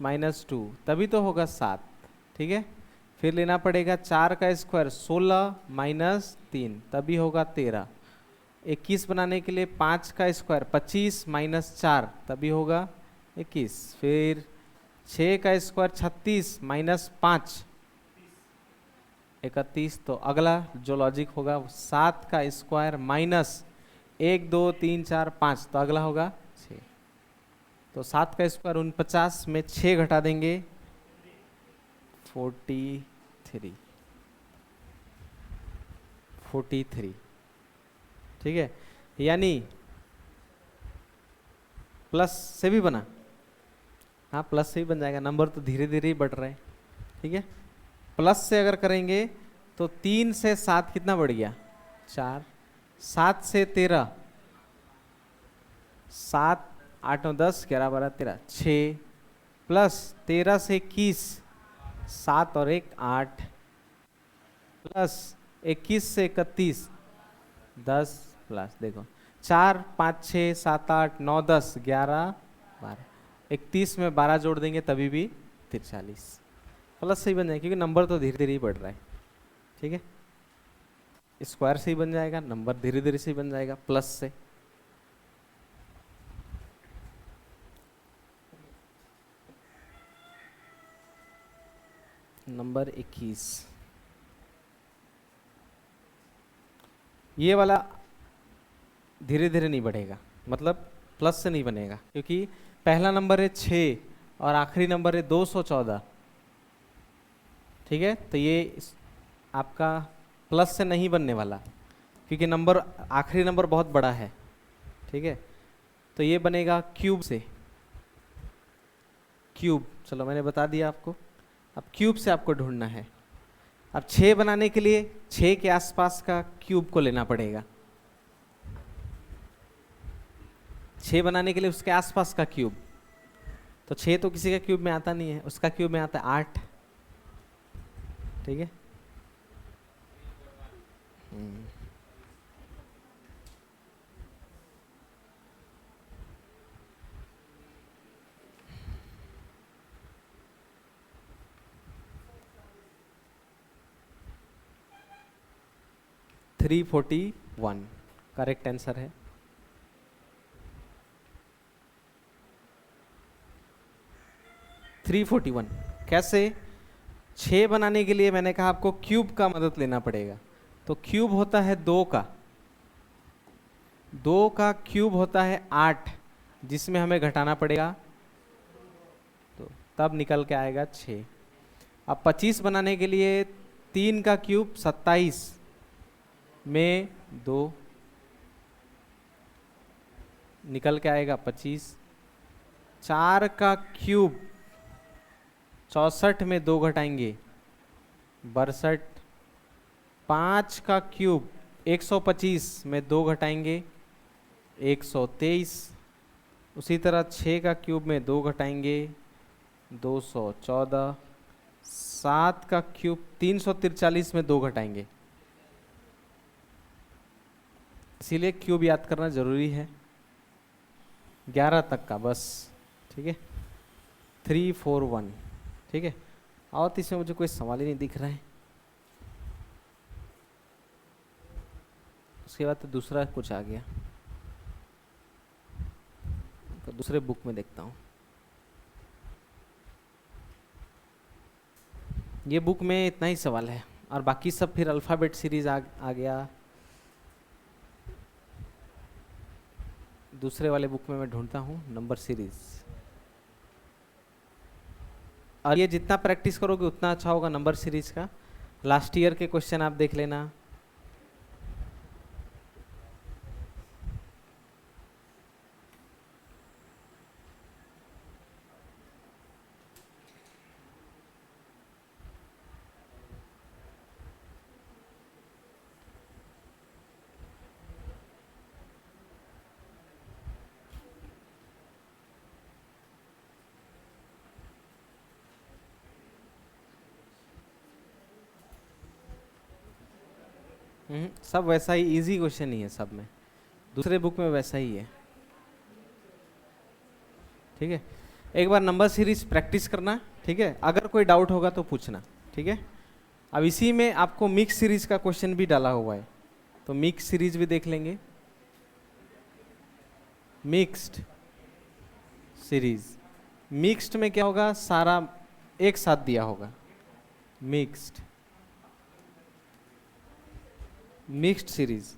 -2, तभी तो होगा 7। ठीक है, फिर लेना पड़ेगा 4 का स्क्वायर 16 -3, तभी होगा 13। 21 बनाने के लिए 5 का स्क्वायर 25 -4, तभी होगा 21। फिर 6 का स्क्वायर 36 -5 31। तो अगला जो लॉजिक होगा 7 का स्क्वायर -1 2 3 4 5, तो अगला होगा 6। तो 7 का स्क्वायर 49 में 6 घटा देंगे 43। ठीक है, यानी प्लस से भी बना, हाँ प्लस से भी बन जाएगा, नंबर तो धीरे धीरे ही बढ़ रहे हैं। ठीक है, प्लस से अगर करेंगे तो 3 से 7 कितना बढ़ गया? 4। 7 से 13, 7 8 9 10 11 12 13 6, प्लस 13 से 21, 7 और 1 8, प्लस 21 से 31 10, प्लस देखो 4 5 6 7 8 9 10 11 12, 31 में 12 जोड़ देंगे तभी भी 43। प्लस से ही बन जाएगा क्योंकि नंबर तो धीरे धीरे ही बढ़ रहा है। ठीक है, स्क्वायर से ही बन जाएगा, नंबर धीरे धीरे से ही बन जाएगा प्लस से। नंबर 21, ये वाला धीरे धीरे नहीं बढ़ेगा, मतलब प्लस से नहीं बनेगा, क्योंकि पहला नंबर है 6 और आखिरी नंबर है 214। ठीक है, तो ये आपका प्लस से नहीं बनने वाला, क्योंकि नंबर आखिरी नंबर बहुत बड़ा है। ठीक है, तो ये बनेगा क्यूब से। क्यूब, चलो मैंने बता दिया आपको। अब क्यूब से आपको ढूंढना है। अब 6 बनाने के लिए 6 के आसपास का क्यूब को लेना पड़ेगा। 6 बनाने के लिए उसके आसपास का क्यूब, तो 6 तो किसी का क्यूब में आता नहीं है, उसका क्यूब में आता है 8। ठीक है, $341 करेक्ट आंसर है। $341 कैसे? 6 बनाने के लिए मैंने कहा आपको क्यूब का मदद लेना पड़ेगा। तो क्यूब होता है 2 का, 2 का क्यूब होता है 8, जिसमें हमें घटाना पड़ेगा, तो तब निकल के आएगा 6। अब 25 बनाने के लिए 3 का क्यूब 27 में 2, निकल के आएगा 25। 4 का क्यूब 64 में 2 घटाएंगे 62। 5 का क्यूब 125 में 2 घटाएंगे 123। उसी तरह 6 का क्यूब में 2 घटाएंगे 214। 7 का क्यूब 343 में 2 घटाएंगे, इसीलिए क्यूब याद करना जरूरी है। 11 तक का बस, ठीक है, 3 4 1, ठीक है। और तो इसमें मुझे कोई सवाल ही नहीं दिख रहा है। उसके बाद तो दूसरा कुछ आ गया, तो दूसरे बुक में देखता हूँ। ये बुक में इतना ही सवाल है, और बाकी सब फिर अल्फ़ाबेट सीरीज आ गया। दूसरे वाले बुक में मैं ढूंढता हूँ नंबर सीरीज। और ये जितना प्रैक्टिस करोगे उतना अच्छा होगा नंबर सीरीज का। लास्ट ईयर के क्वेश्चन आप देख लेना। सब वैसा ही इजी क्वेश्चन ही है सब में, दूसरे बुक में वैसा ही है, ठीक है। एक बार नंबर सीरीज प्रैक्टिस करना, ठीक है। अगर कोई डाउट होगा तो पूछना, ठीक है। अब इसी में आपको मिक्स सीरीज का क्वेश्चन भी डाला हुआ है, तो मिक्स सीरीज भी देख लेंगे। मिक्स्ड सीरीज, मिक्स्ड में क्या होगा, सारा एक साथ दिया होगा। मिक्स्ड सीरीज,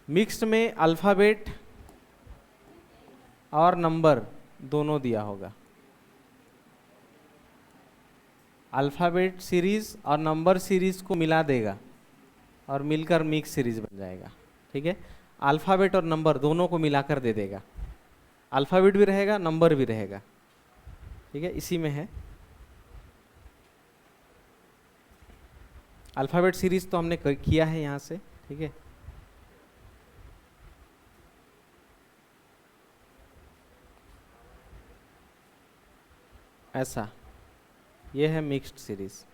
मिक्स्ड में अल्फ़ाबेट और नंबर दोनों दिया होगा। अल्फ़ाबेट सीरीज और नंबर सीरीज को मिला देगा और मिलकर मिक्स सीरीज बन जाएगा, ठीक है। अल्फ़ाबेट और नंबर दोनों को मिलाकर दे देगा, अल्फ़ाबेट भी रहेगा नंबर भी रहेगा, ठीक है। इसी में है अल्फ़ाबेट सीरीज, तो हमने किया है यहाँ से, ठीक है। ऐसा ये है मिक्स्ड सीरीज।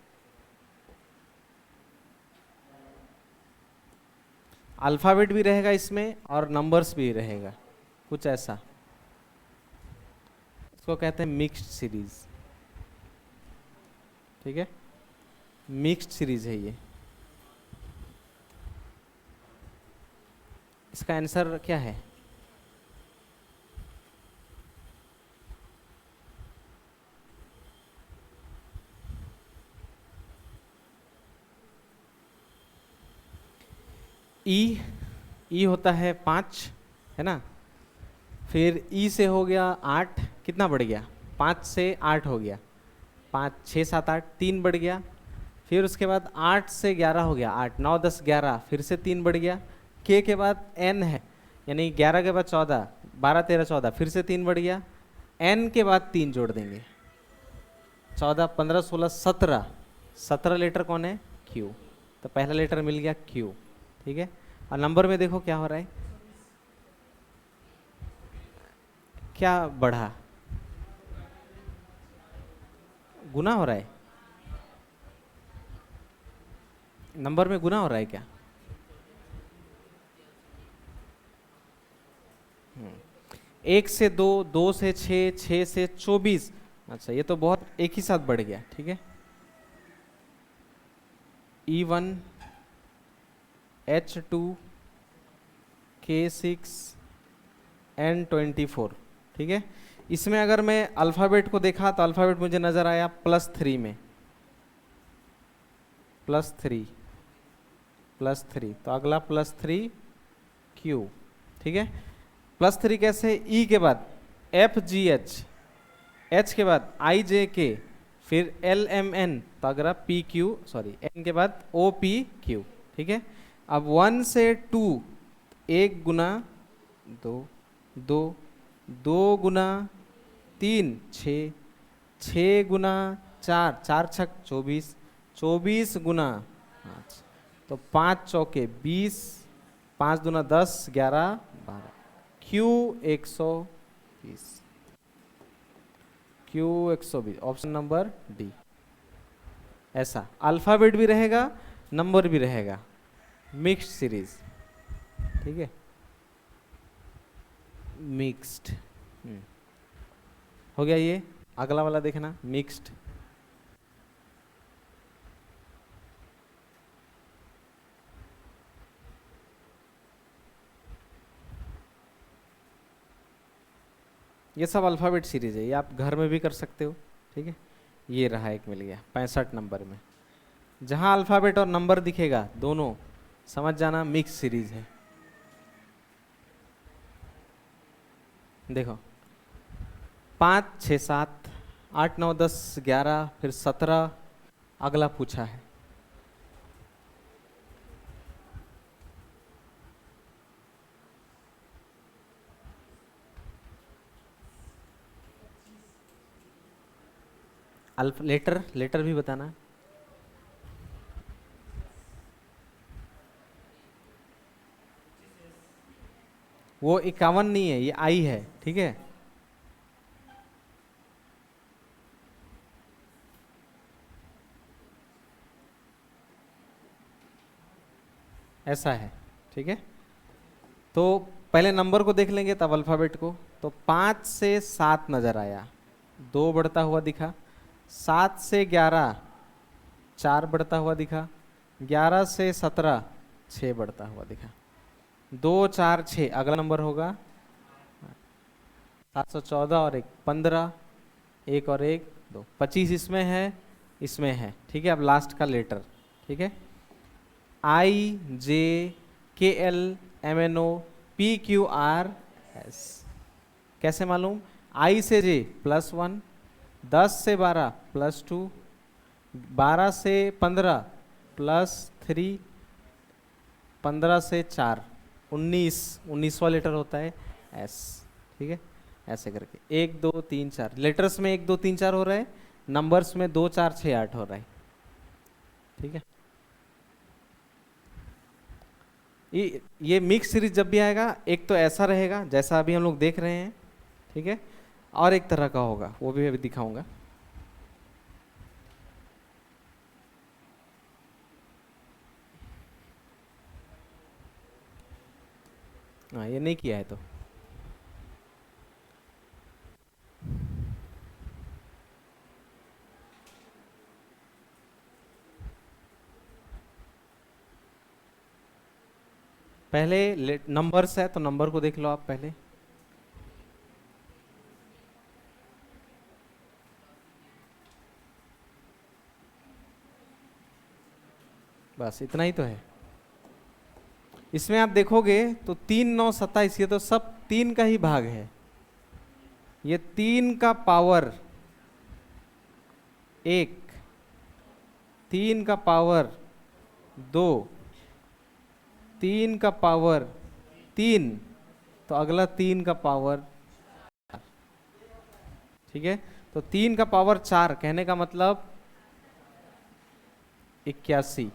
अल्फ़ाबेट भी रहेगा इसमें और नंबर्स भी रहेगा, कुछ ऐसा। इसको कहते हैं मिक्स्ड सीरीज, ठीक है। मिक्स्ड सीरीज है ये। इसका आंसर क्या है? ई होता है 5, है ना। फिर ई से हो गया 8, कितना बढ़ गया, 5 से 8 हो गया, 5 6 7 8, 3 बढ़ गया। फिर उसके बाद 8 से 11 हो गया, 8 9 10 11, फिर से 3 बढ़ गया। के बाद एन है, यानी 11 के बाद 14, 12 13 14, फिर से 3 बढ़ गया। एन के बाद 3 जोड़ देंगे, 14 15 16 17, 17 लेटर कौन है, क्यू। तो पहला लेटर मिल गया क्यू, ठीक है। और नंबर में देखो क्या हो रहा है, क्या बढ़ा, गुना हो रहा है, नंबर में गुना हो रहा है क्या? 1 से 2, 2 से 6, 6 से 24। अच्छा, ये तो बहुत एक ही साथ बढ़ गया, ठीक है। E1 H2 K6 N24, ठीक है। इसमें अगर मैं अल्फ़ाबेट को देखा तो अल्फ़ाबेट मुझे नज़र आया +3 में, +3, तो अगला +3 Q, ठीक है। +3 कैसे, ई के बाद FGH, H के बाद IJK, फिर LMN, तो अगला PQ, सॉरी N के बाद OPQ, ठीक है। अब 1 से 2, 1 गुना 2, 2 2 गुना 3 6, 6 गुना 4, 4 छक 24, 24 गुना 5, तो 5 चौके 20, 5 दूना 10, 11 12, Q 120, Q 120, option number D. ऐसा अल्फ़ाबेट भी रहेगा नंबर भी रहेगा, मिक्स्ड सीरीज, ठीक है। मिक्स्ड हो गया ये। अगला वाला देखना, मिक्स्ड। ये सब अल्फ़ाबेट सीरीज है, ये आप घर में भी कर सकते हो, ठीक है। ये रहा, एक मिल गया 65 नंबर में। जहां अल्फ़ाबेट और नंबर दिखेगा दोनों, समझ जाना मिक्स सीरीज है। देखो 5 6 7 8 9 10 11 फिर 17, अगला पूछा है। लेटर, लेटर भी बताना। वो 51 नहीं है, ये आई है, ठीक है। ऐसा है, ठीक है। तो पहले नंबर को देख लेंगे तब अल्फ़ाबेट को। तो 5 से 7 नजर आया, 2 बढ़ता हुआ दिखा। 7 से 11 4 बढ़ता हुआ दिखा। 11 से 17 6 बढ़ता हुआ दिखा। 2 4 6 अगला नंबर होगा 714 और 1 15, 1 और 1 2, 25 इसमें है, इसमें है, ठीक है। अब लास्ट का लेटर, ठीक है। I J K L M N O P Q R S. कैसे मालूम? आई से जे +1, 10 से 12 +2, 12 से 15 +3, 15 से 4 19, 19वां लेटर होता है एस, ठीक है। ऐसे करके 1 2 3 4 लेटर्स में 1 2 3 4 हो रहा है, नंबर्स में 2 4 6 8 हो रहा है, ठीक है। ये मिक्स सीरीज जब भी आएगा, एक तो ऐसा रहेगा जैसा अभी हम लोग देख रहे हैं, ठीक है, और एक तरह का होगा, वो भी अभी दिखाऊंगा। हाँ, ये नहीं किया है तो पहले नंबर्स है तो नंबर को देख लो आप पहले। बस इतना ही तो है। इसमें आप देखोगे तो 3 9 27, ये तो सब 3 का ही भाग है। ये 3 का पावर 1, 3 का पावर 2, 3 का पावर 3, तो अगला 3 का पावर 4, ठीक है। तो 3 का पावर 4 कहने का मतलब 81,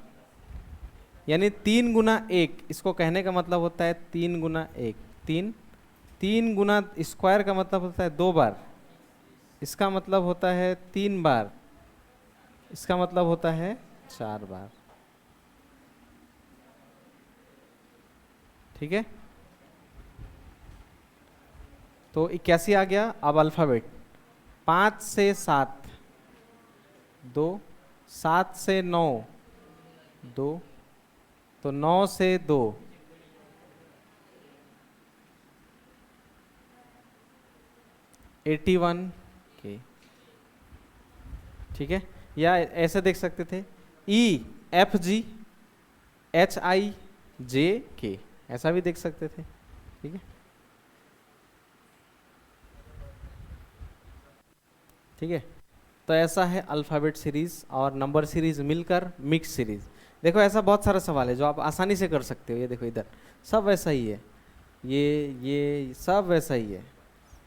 यानी 3 गुना 1, इसको कहने का मतलब होता है 3 गुना 1 3, 3 गुना स्क्वायर का मतलब होता है 2 बार, इसका मतलब होता है 3 बार, इसका मतलब होता है 4 बार, ठीक है। तो 81 आ गया। अब अल्फ़ाबेट 5 से 7 2, 7 से 9 2, तो 9 से 2 81 के, ठीक है। या ऐसे देख सकते थे E F G H I J के, ऐसा भी देख सकते थे, ठीक है। ठीक है, तो ऐसा है अल्फ़ाबेट सीरीज और नंबर सीरीज मिलकर मिक्स सीरीज। देखो ऐसा बहुत सारा सवाल है जो आप आसानी से कर सकते हो। ये देखो इधर सब वैसा ही है, ये सब वैसा ही है,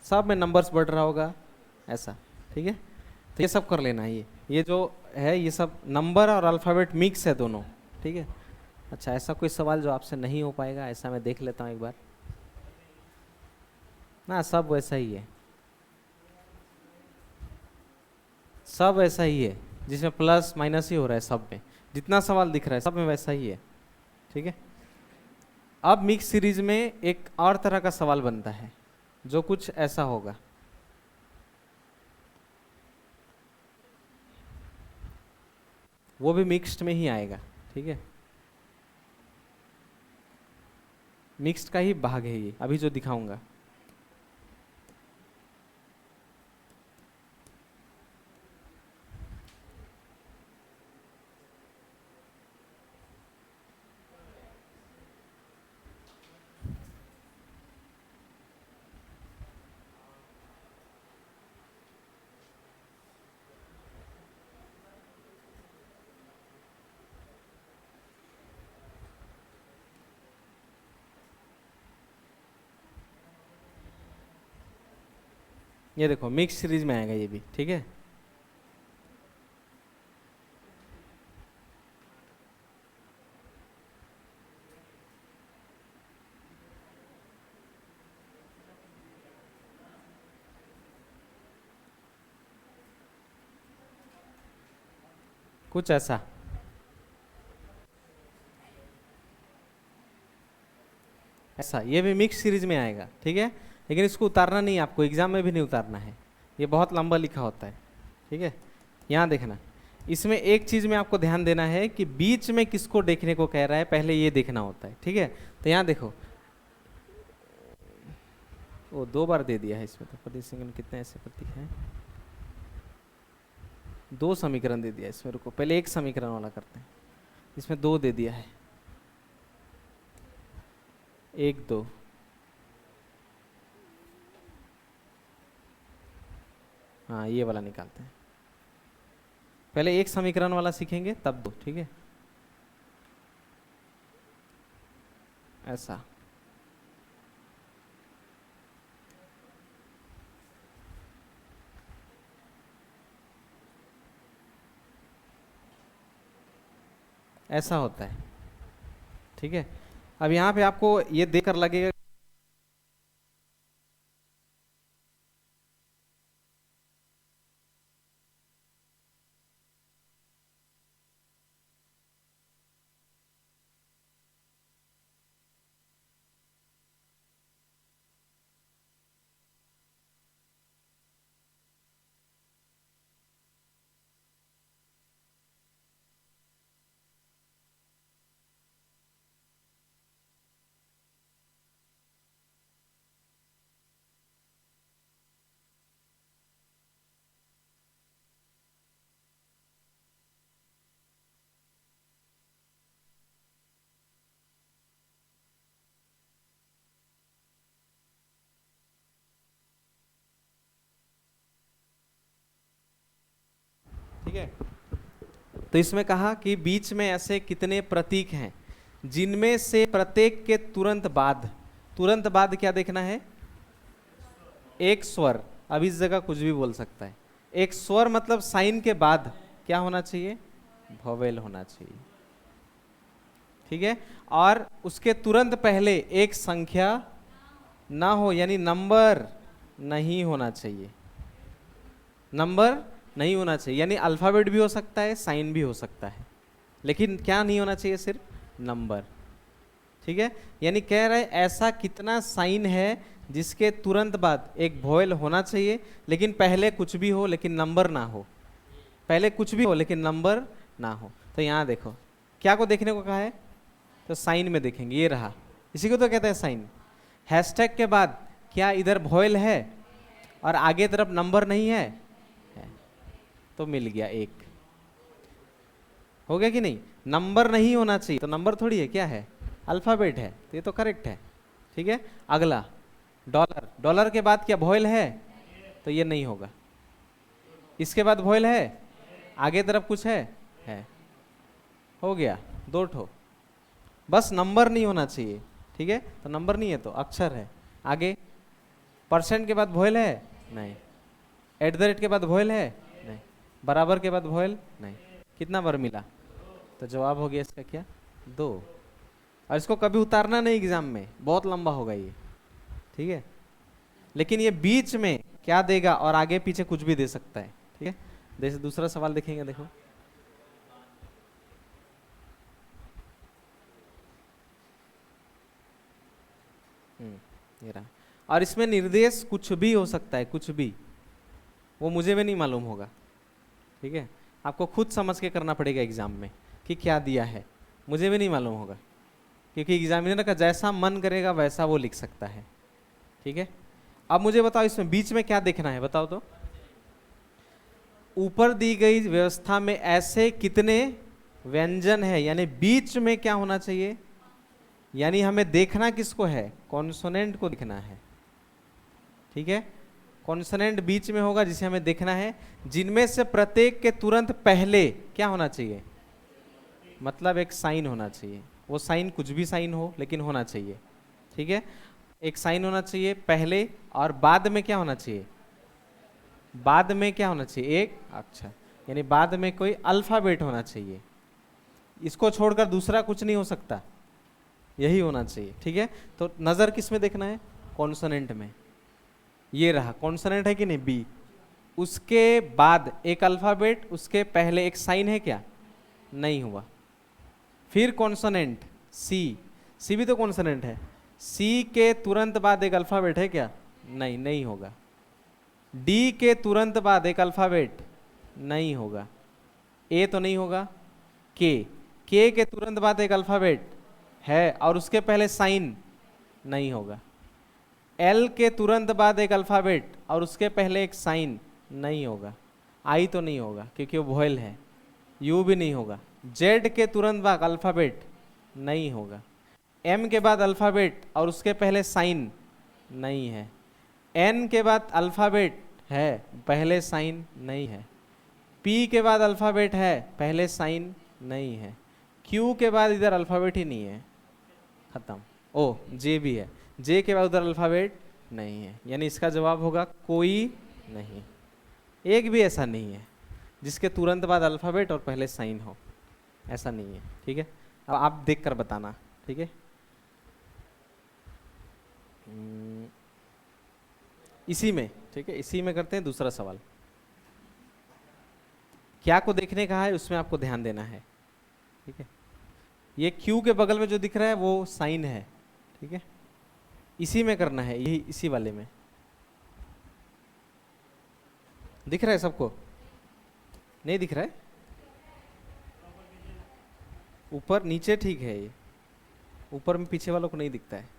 सब में नंबर्स बढ़ रहा होगा ऐसा, ठीक है। तो ये सब कर लेना है। ये जो है ये सब नंबर और अल्फ़ाबेट मिक्स है दोनों, ठीक है। अच्छा, ऐसा कोई सवाल जो आपसे नहीं हो पाएगा, ऐसा मैं देख लेता हूँ एक बार ना। सब वैसा ही है, सब ऐसा ही है, जिसमें प्लस माइनस ही हो रहा है सब में, जितना सवाल दिख रहा है सब में वैसा ही है, ठीक है। अब मिक्स सीरीज में एक और तरह का सवाल बनता है, जो कुछ ऐसा होगा, वो भी मिक्स्ड में ही आएगा। ठीक है, मिक्स्ड का ही भाग है ये अभी जो दिखाऊंगा। ये देखो मिक्स सीरीज में आएगा ये भी। ठीक है, कुछ ऐसा। ऐसा ये भी मिक्स सीरीज में आएगा। ठीक है, लेकिन इसको उतारना नहीं, आपको एग्जाम में भी नहीं उतारना है, ये बहुत लंबा लिखा होता है। ठीक है, यहाँ देखना, इसमें एक चीज में आपको ध्यान देना है कि बीच में किसको देखने को कह रहा है, पहले ये देखना होता है। ठीक है, तो यहाँ देखो, वो 2 बार दे दिया है इसमें, तो प्रति सेकंड कितने ऐसे प्रतीक हैं, 2 समीकरण दे दिया इसमें। रुको पहले एक समीकरण वाला करते हैं, इसमें 2 दे दिया है, 1 2। हाँ ये वाला निकालते हैं, पहले एक समीकरण वाला सीखेंगे तब 2। ठीक है, ऐसा ऐसा होता है। ठीक है, अब यहाँ पे आपको ये देखकर लगेगा, ठीक है, तो इसमें कहा कि बीच में ऐसे कितने प्रतीक हैं जिनमें से प्रत्येक के तुरंत बाद, तुरंत बाद क्या देखना है, एक स्वर। अब इस जगह कुछ भी बोल सकता है, एक स्वर मतलब साइन के बाद क्या होना चाहिए, वोवेल होना चाहिए। ठीक है, और उसके तुरंत पहले एक संख्या ना हो, यानी नंबर नहीं होना चाहिए, नंबर नहीं होना चाहिए, यानी अल्फाबेट भी हो सकता है, साइन भी हो सकता है, लेकिन क्या नहीं होना चाहिए, सिर्फ नंबर। ठीक है, यानी कह रहे ऐसा कितना साइन है जिसके तुरंत बाद एक वोवेल होना चाहिए, लेकिन पहले कुछ भी हो लेकिन नंबर ना हो, पहले कुछ भी हो लेकिन नंबर ना हो। तो यहाँ देखो क्या को देखने को कहा है, तो साइन में देखेंगे, ये रहा, इसी को तो कहते हैं साइन। हैशटैग के बाद क्या इधर वोवेल है और आगे तरफ नंबर नहीं है, तो मिल गया एक, हो गया कि नहीं। नंबर नहीं होना चाहिए, तो नंबर थोड़ी है, क्या है, अल्फाबेट है, तो ये तो करेक्ट है। ठीक है, अगला डॉलर, डॉलर के बाद क्या वोवेल है, तो ये नहीं होगा। इसके बाद वोवेल है, आगे तरफ कुछ है, हो गया 2 बस नंबर नहीं होना चाहिए। ठीक है, तो नंबर नहीं है तो अक्षर है। आगे परसेंट के बाद वोवेल है, नहीं। एट द रेट के बाद वोवेल है, नहीं। बराबर के बाद वोवेल, नहीं। कितना बार मिला, तो जवाब हो गया इसका क्या, 2। और इसको कभी उतारना नहीं एग्जाम में, बहुत लंबा होगा ये। ठीक है, लेकिन ये बीच में क्या देगा और आगे पीछे कुछ भी दे सकता है। ठीक है, जैसे दूसरा सवाल देखेंगे, देखो ये रहा, और इसमें निर्देश कुछ भी हो सकता है, कुछ भी, वो मुझे भी नहीं मालूम होगा, ठीक है। आपको खुद समझ के करना पड़ेगा एग्जाम में कि क्या दिया है, मुझे भी नहीं मालूम होगा, क्योंकि एग्जामिनर का जैसा मन करेगा वैसा वो लिख सकता है, ठीक है। अब मुझे बताओ इसमें बीच में क्या देखना है, बताओ तो। ऊपर दी गई व्यवस्था में ऐसे कितने व्यंजन है, यानी बीच में क्या होना चाहिए, यानी हमें देखना किसको है, कॉन्सोनेंट को देखना है, ठीक है। कॉन्सोनेंट बीच में होगा जिसे हमें देखना है, जिनमें से प्रत्येक के तुरंत पहले क्या होना चाहिए, मतलब एक साइन होना चाहिए। वो साइन कुछ भी साइन हो लेकिन होना चाहिए, ठीक है। एक साइन होना चाहिए पहले, और बाद में क्या होना चाहिए, बाद में क्या होना चाहिए, एक अक्षर, यानी बाद में कोई अल्फाबेट होना चाहिए। इसको छोड़कर दूसरा कुछ नहीं हो सकता, यही होना चाहिए, ठीक है। तो नजर किस में देखना है, कॉन्सोनेंट में। ये रहा कॉन्सोनेंट है कि नहीं, बी, उसके बाद एक अल्फाबेट, उसके पहले एक साइन है क्या, नहीं हुआ। फिर कॉन्सोनेंट सी, सी भी तो कॉन्सोनेंट है, सी के तुरंत बाद एक अल्फाबेट है क्या, नहीं, नहीं होगा। डी के तुरंत बाद एक अल्फाबेट, नहीं होगा। ए तो नहीं होगा। के के तुरंत बाद एक अल्फाबेट है और उसके पहले साइन, नहीं होगा। एल के तुरंत बाद एक अल्फाबेट और उसके पहले एक साइन, नहीं होगा। आई तो नहीं होगा क्योंकि वो वॉयल है। यू भी नहीं होगा। जेड के तुरंत बाद अल्फाबेट, नहीं होगा। एम के बाद अल्फाबेट और उसके पहले साइन, नहीं है। एन के बाद अल्फाबेट है, पहले साइन नहीं है। पी के बाद अल्फाबेट है, पहले साइन नहीं है। क्यू के बाद इधर अल्फाबेट ही नहीं है, खत्म। ओ जे भी है, जे के बाद उधर अल्फाबेट नहीं है, यानी इसका जवाब होगा कोई नहीं। एक भी ऐसा नहीं है जिसके तुरंत बाद अल्फाबेट और पहले साइन हो, ऐसा नहीं है, ठीक है। अब आप देख कर बताना, ठीक है। इसी में, ठीक है, इसी में करते हैं दूसरा सवाल। क्या को देखने का है उसमें आपको ध्यान देना है, ठीक है। ये क्यू के बगल में जो दिख रहा है वो साइन है, ठीक है। इसी में करना है, यही इसी वाले में। दिख रहा है सबको, नहीं दिख रहा है, ऊपर नीचे ठीक है, ये ऊपर में पीछे वालों को नहीं दिखता है।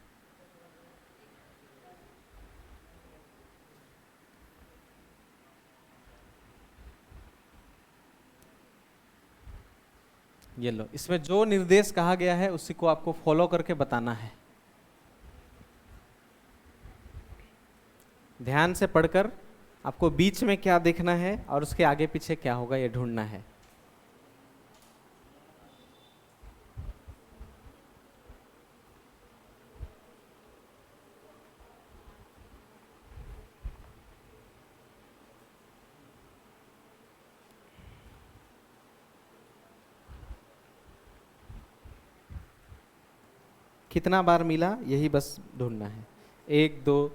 ये लो, इसमें जो निर्देश कहा गया है उसी को आपको फॉलो करके बताना है। ध्यान से पढ़कर आपको बीच में क्या देखना है और उसके आगे पीछे क्या होगा ये ढूंढना है। कितना बार मिला यही बस ढूंढना है, 1 2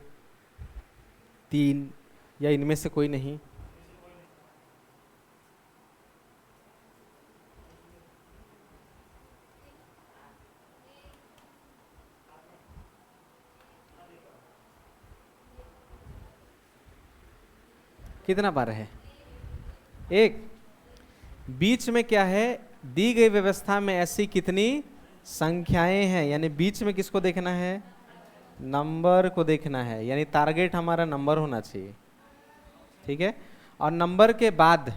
3 या इनमें से कोई नहीं। कितना बार है, एक। बीच में क्या है, दी गई व्यवस्था में ऐसी कितनी संख्याएं हैं, यानी बीच में किसको देखना है, नंबर को देखना है, यानी टारगेट हमारा नंबर होना चाहिए, ठीक है। और नंबर के बाद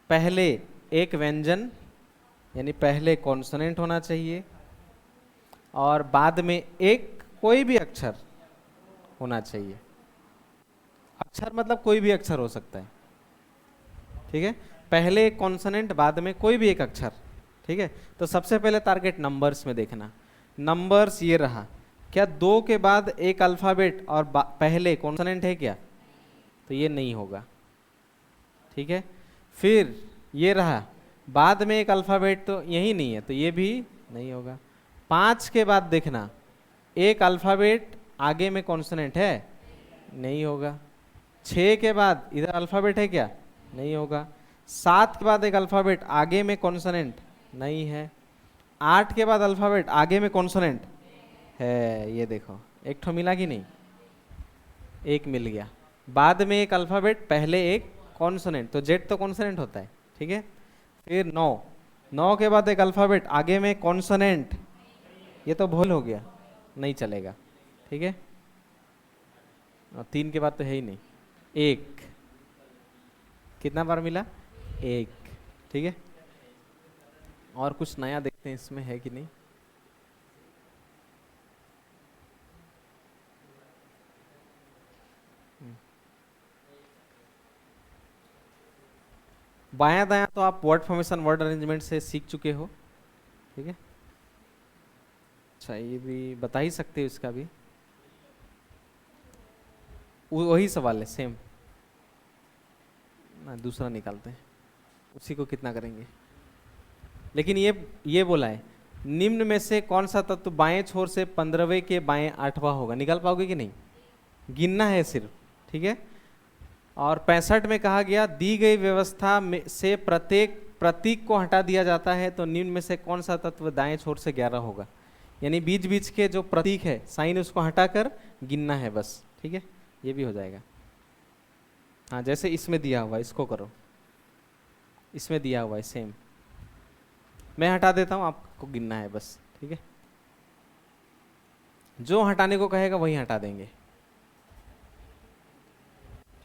पहले एक व्यंजन, यानी पहले कॉन्सोनेंट होना चाहिए, और बाद में एक कोई भी अक्षर होना चाहिए। अक्षर मतलब कोई भी अक्षर हो सकता है, ठीक है। पहले एक कॉन्सोनेंट, बाद में कोई भी एक अक्षर, ठीक है। तो सबसे पहले टारगेट नंबर्स में देखना। नंबर्स ये रहा, क्या 2 के बाद एक अल्फाबेट और पहले कॉन्सोनेंट है क्या, तो ये नहीं होगा, ठीक है। फिर ये रहा, बाद में एक अल्फाबेट तो यही नहीं है, तो ये भी नहीं होगा। 5 के बाद देखना, एक अल्फाबेट आगे में कॉन्सोनेंट है, नहीं होगा। 6 के बाद इधर अल्फाबेट है क्या, नहीं होगा। 7 के बाद एक अल्फाबेट आगे में कॉन्सोनेंट, नहीं है। 8 के बाद अल्फाबेट आगे में कॉन्सोनेंट है, ये देखो एक ठो मिला कि नहीं, एक मिल गया, बाद में एक अल्फ़ाबेट, पहले एक कॉन्सोनेंट, तो जेड तो कॉन्सोनेंट होता है, ठीक है। फिर 9, 9 के बाद एक अल्फ़ाबेट, आगे में कॉन्सोनेंट, ये तो भूल हो गया, नहीं चलेगा, ठीक है। और 3 के बाद तो है ही नहीं। एक, कितना बार मिला? एक, ठीक है। और कुछ नया देखते हैं इसमें है कि नहीं। बायां दायां तो आप वर्ड फॉर्मेशन, वर्ड अरेंजमेंट से सीख चुके हो, ठीक है। अच्छा, ये भी बता ही सकते हो इसका भी, वही सवाल है सेम ना, दूसरा निकालते हैं, उसी को कितना करेंगे। लेकिन ये बोला है, निम्न में से कौन सा तत्व बाएं छोर से 15वें के बाएं 8वां होगा, निकाल पाओगे कि नहीं? गिनना है सिर्फ, ठीक है। और 65 में कहा गया, दी गई व्यवस्था में से प्रत्येक प्रतीक को हटा दिया जाता है, तो निम्न में से कौन सा तत्व दाएं छोर से 11 होगा। यानी बीच बीच के जो प्रतीक है, साइन, उसको हटाकर गिनना है बस, ठीक है। ये भी हो जाएगा। हाँ, जैसे इसमें दिया हुआ है, इसको करो, इसमें दिया हुआ है सेम, मैं हटा देता हूँ, आपको गिनना है बस, ठीक है। जो हटाने को कहेगा वही हटा देंगे,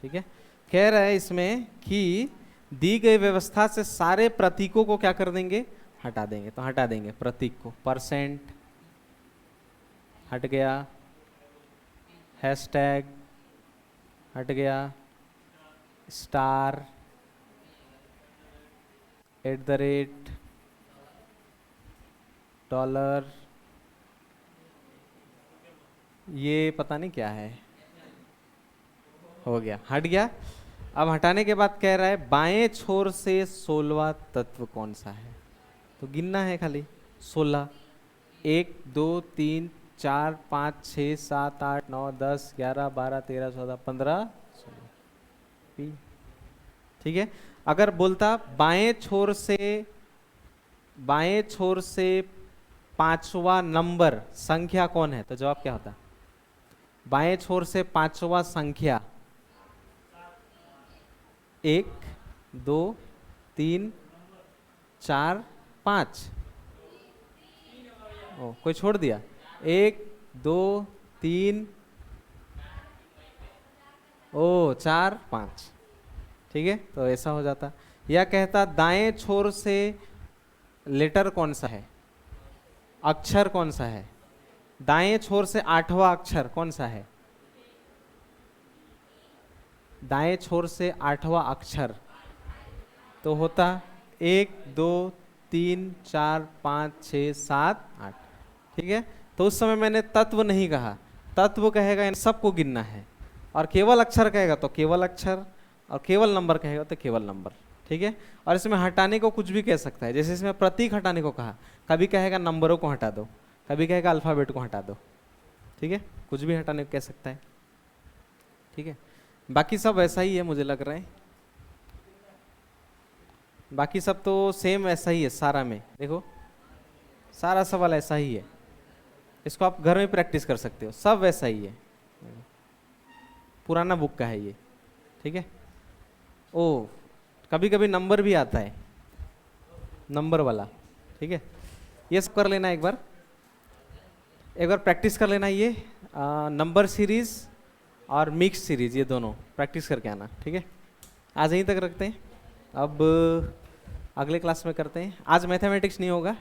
ठीक है। कह रहा है इसमें कि दी गई व्यवस्था से सारे प्रतीकों को क्या कर देंगे? हटा देंगे। तो हटा देंगे प्रतीक को, परसेंट हट गया, हैशटैग हट गया, स्टार, @ डॉलर, ये पता नहीं क्या है, हो गया, हट गया। अब हटाने के बाद कह रहा है बाएं छोर से 16वां तत्व कौन सा है, तो गिनना है खाली 16, 1 2 3 4 5 6 7 8 9 10 11 12 13 14 15 16, ठीक है। अगर बोलता बाएं छोर से 5वां नंबर संख्या कौन है, तो जवाब क्या होता? बाएं छोर से 5वां संख्या 1 2 3 4 5, ओ कोई छोड़ दिया, 1 2 3 ओ 4 5, ठीक है। तो ऐसा हो जाता। या कहता दाएं छोर से लेटर कौन सा है, अक्षर कौन सा है, दाएं छोर से 8वां अक्षर कौन सा है, दाएं छोर से 8वां अक्षर, तो होता 1 2 3 4 5 6 7 8, ठीक है। तो उस समय मैंने तत्व नहीं कहा, तत्व कहेगा इन सबको गिनना है, और केवल अक्षर कहेगा तो केवल अक्षर, और केवल नंबर कहेगा तो केवल नंबर, ठीक है। और इसमें हटाने को कुछ भी कह सकता है, जैसे इसमें प्रतीक हटाने को कहा, कभी कहेगा नंबरों को हटा दो, कभी कहेगा अल्फ़ाबेट को हटा दो, ठीक है। कुछ भी हटाने को कह सकता है, ठीक है। बाकी सब वैसा ही है मुझे लग रहा है, बाकी सब तो सेम ऐसा ही है सारा में, देखो सारा सवाल ऐसा ही है, इसको आप घर में प्रैक्टिस कर सकते हो, सब वैसा ही है, पुराना बुक का है ये, ठीक है। ओ कभी कभी नंबर भी आता है, नंबर वाला, ठीक है। ये सब कर लेना, एक बार प्रैक्टिस कर लेना, ये नंबर सीरीज और मिक्स सीरीज, ये दोनों प्रैक्टिस करके आना, ठीक है। आज यहीं तक रखते हैं, अब अगले क्लास में करते हैं। आज मैथमेटिक्स नहीं होगा।